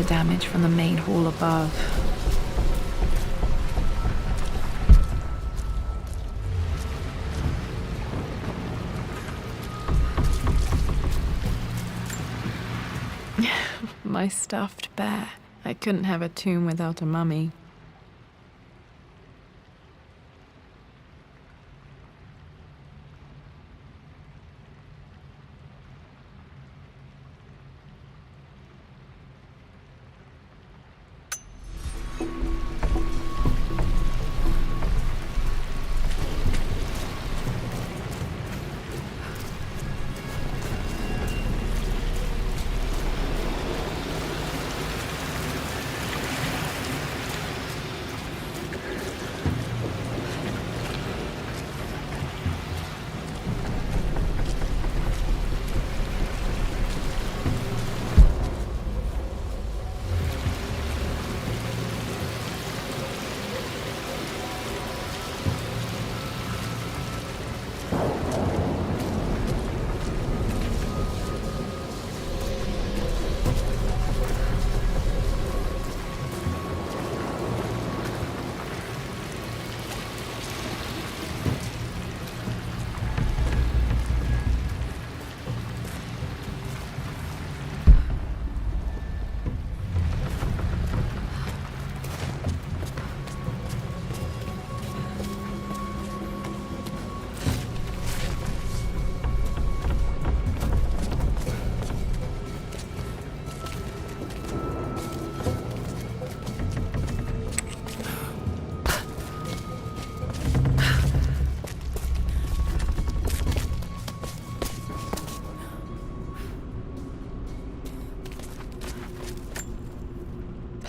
water damage from the main hall above. My stuffed bear. I couldn't have a tomb without a mummy.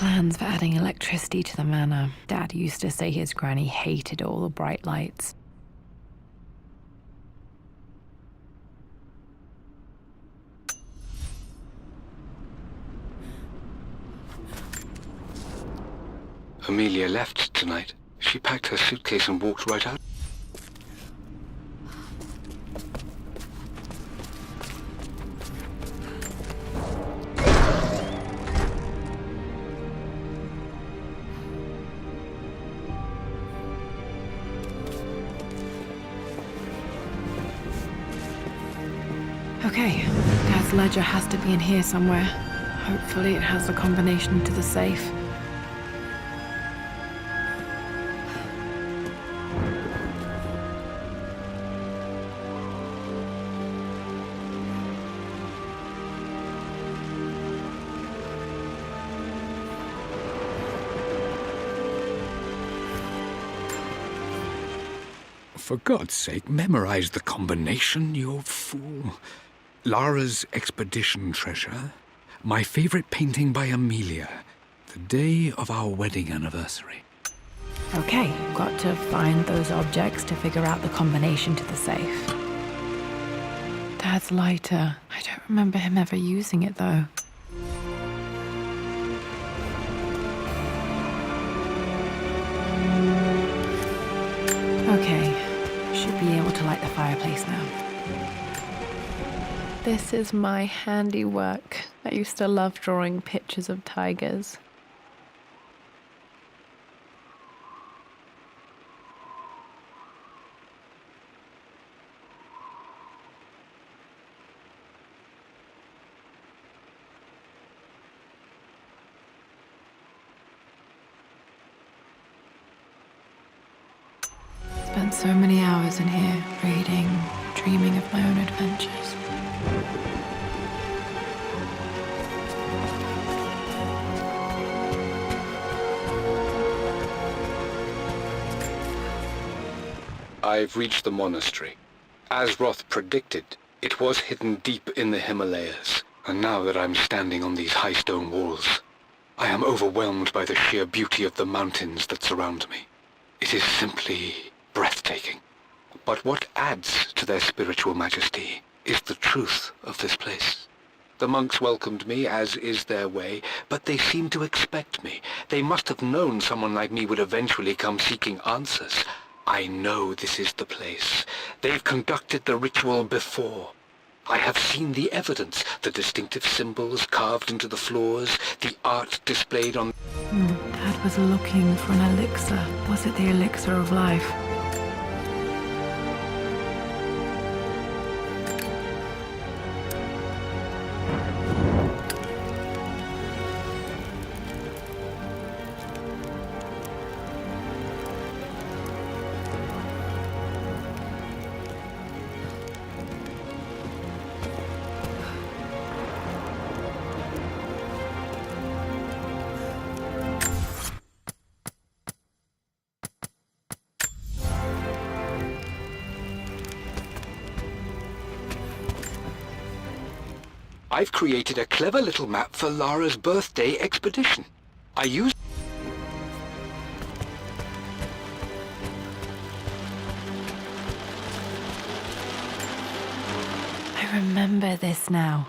Plans for adding electricity to the manor. Dad used to say his granny hated all the bright lights. Amelia left tonight. She packed her suitcase and walked right out. Okay, Dad's ledger has to be in here somewhere. Hopefully it has the combination to the safe. For God's sake, memorize the combination, you fool. Lara's expedition treasure, my favorite painting by Amelia, the day of our wedding anniversary. Okay, got to find those objects to figure out the combination to the safe. Dad's lighter. I don't remember him ever using it, though. Okay, should be able to light the fireplace now. This is my handiwork. I used to love drawing pictures of tigers. Spent so many hours in here, reading, dreaming of my own adventures. I've reached the monastery. As Roth predicted, it was hidden deep in the Himalayas. And now that I'm standing on these high stone walls, I am overwhelmed by the sheer beauty of the mountains that surround me. It is simply breathtaking. But what adds to their spiritual majesty is the truth of this place. The monks welcomed me, as is their way, but they seemed to expect me. They must have known someone like me would eventually come seeking answers. I know this is the place. They've conducted the ritual before. I have seen the evidence, the distinctive symbols carved into the floors, the art displayed on... Dad was looking for an elixir. Was it the elixir of life? I've created a clever little map for Lara's birthday expedition. I used... I remember this now.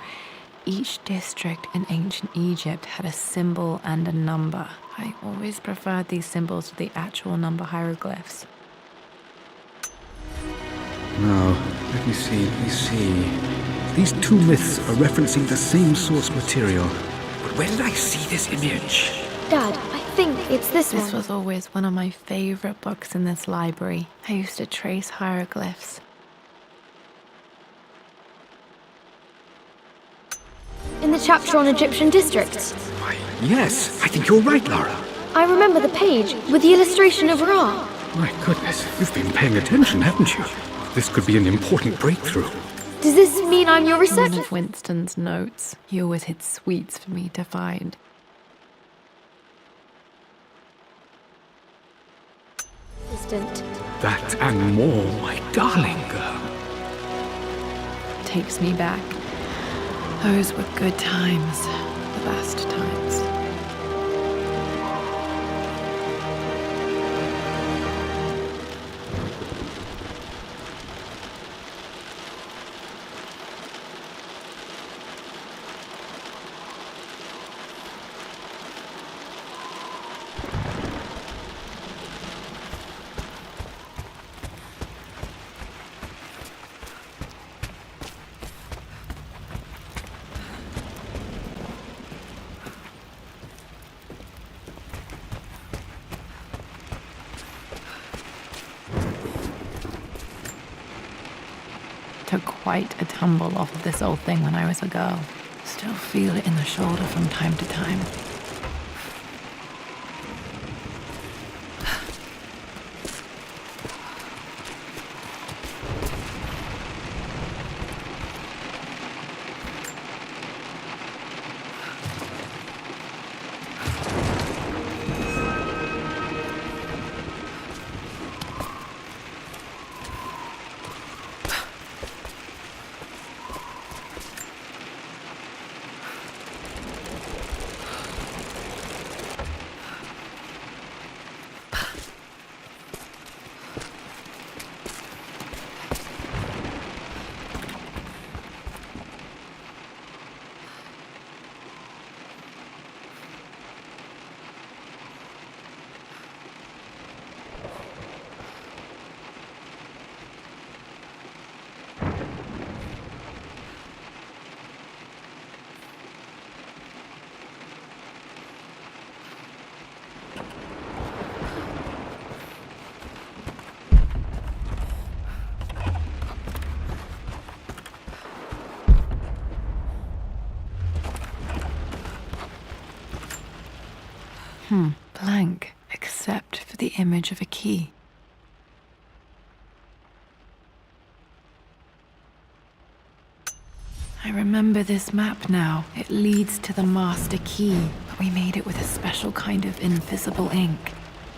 Each district in ancient Egypt had a symbol and a number. I always preferred these symbols to the actual number hieroglyphs. Now, let me see. These two myths are referencing the same source material. But where did I see this image? Dad, I think it's this one. This was always one of my favorite books in this library. I used to trace hieroglyphs. In the chapter on Egyptian districts. Why, yes, I think you're right, Lara. I remember the page with the illustration of Ra. My goodness, you've been paying attention, haven't you? This could be an important breakthrough. Does this mean I'm your One reception? of Winston's notes. He always hid sweets for me to find. Distant. That and more, my darling girl. Takes me back. Those were good times. The best times. Took quite a tumble off of this old thing when I was a girl. Still feel it in the shoulder from time to time. Blank, except for the image of a key. I remember this map now. It leads to the master key, but we made it with a special kind of invisible ink.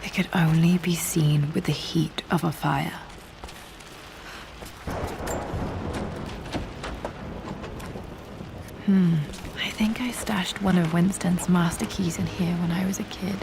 It could only be seen with the heat of a fire. I think I stashed one of Winston's master keys in here when I was a kid.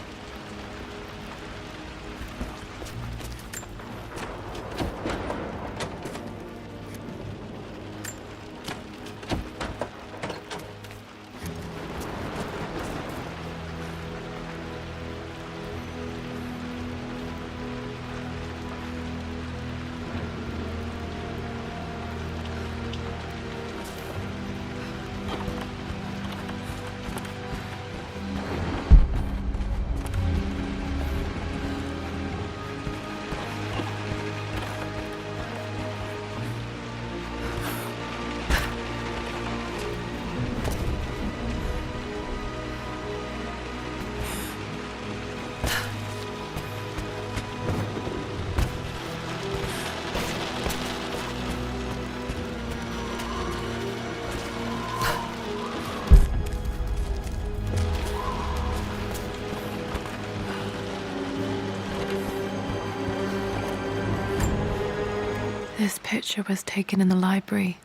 This picture was taken in the library.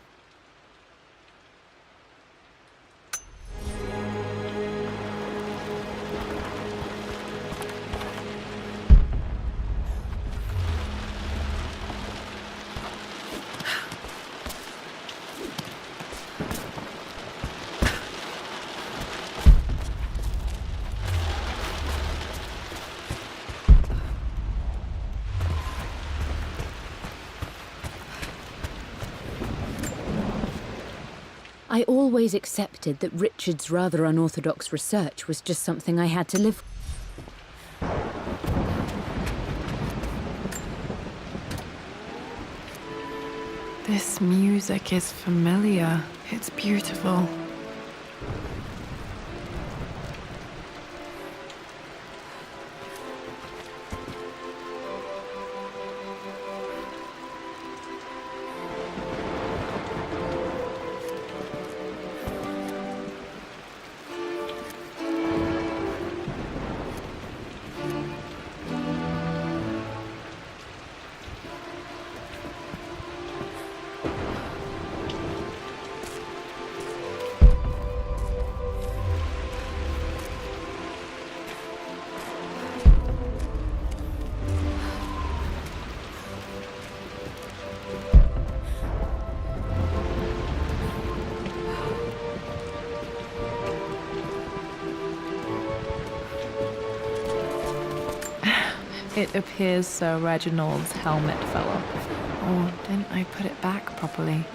I always accepted that Richard's rather unorthodox research was just something I had to live with. This music is familiar. It's beautiful. It appears Sir Reginald's helmet fell off. Or didn't I put it back properly?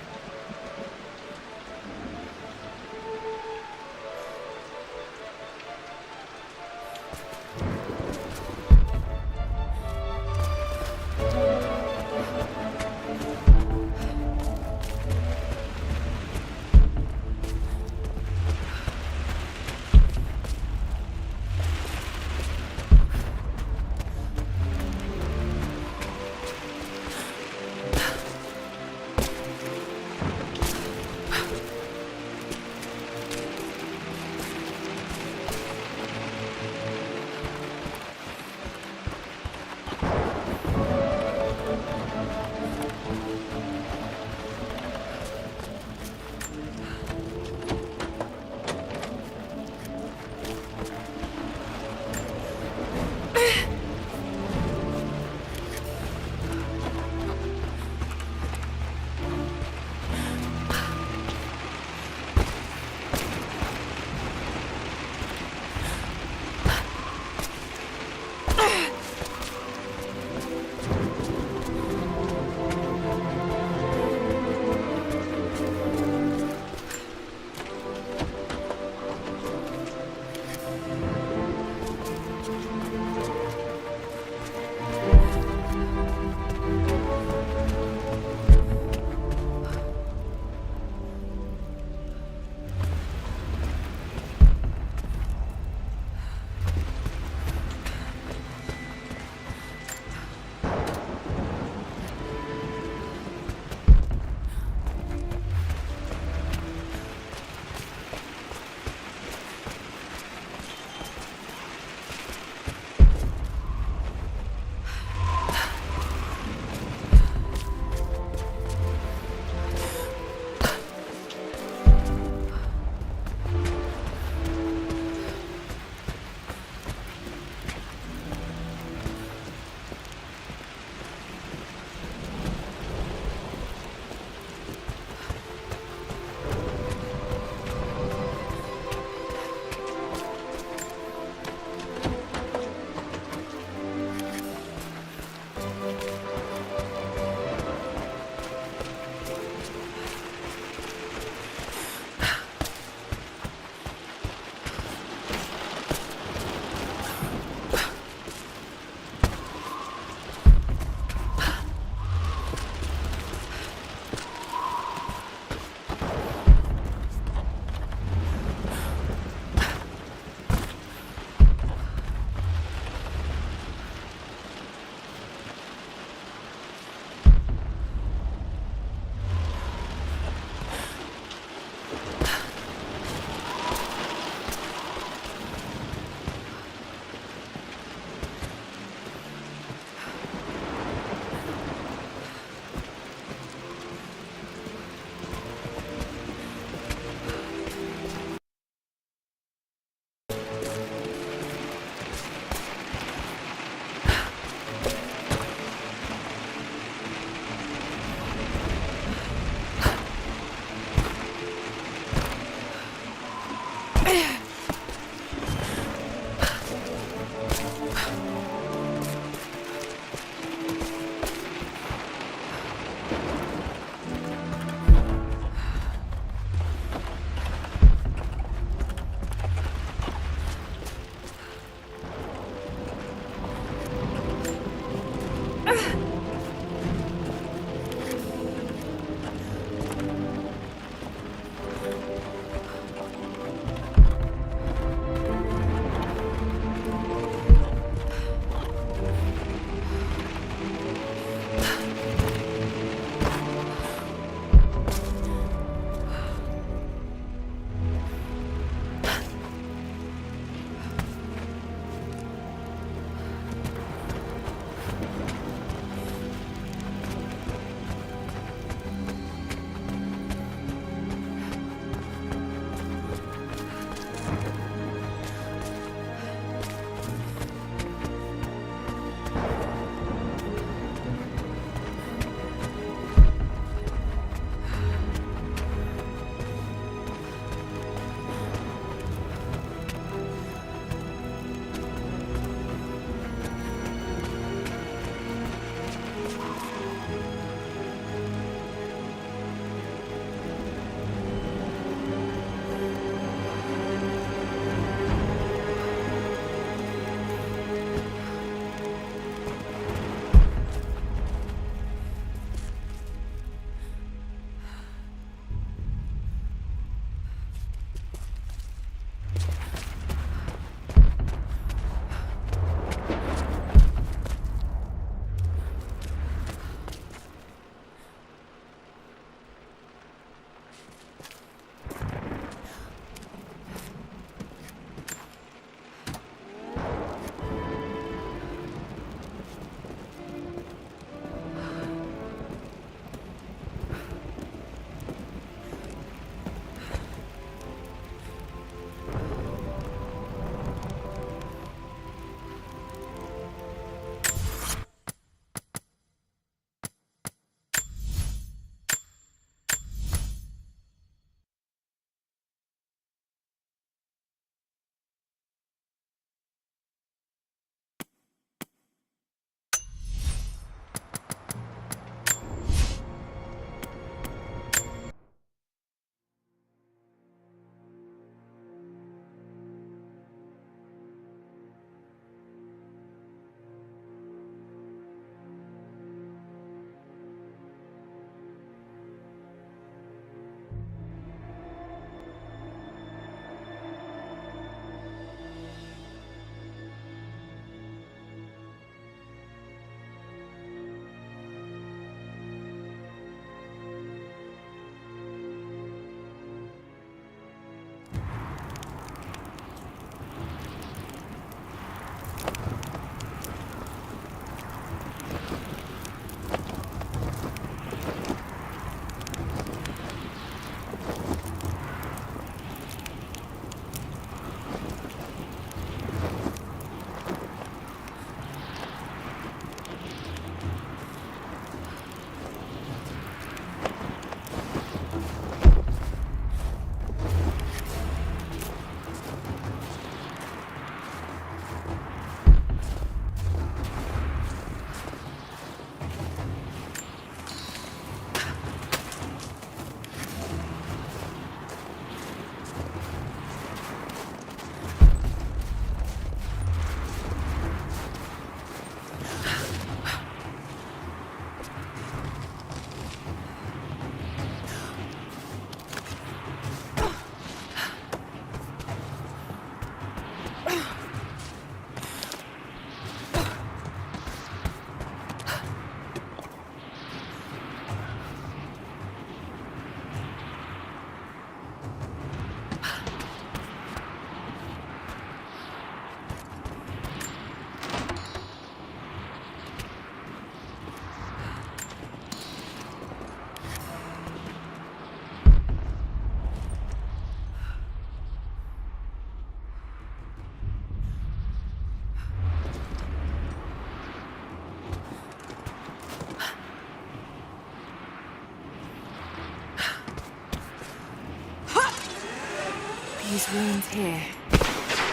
These ruins here.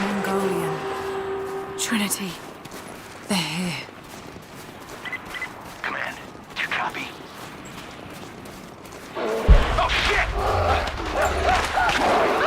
Mongolian. Trinity. They're here. Command, do you copy? Oh, shit!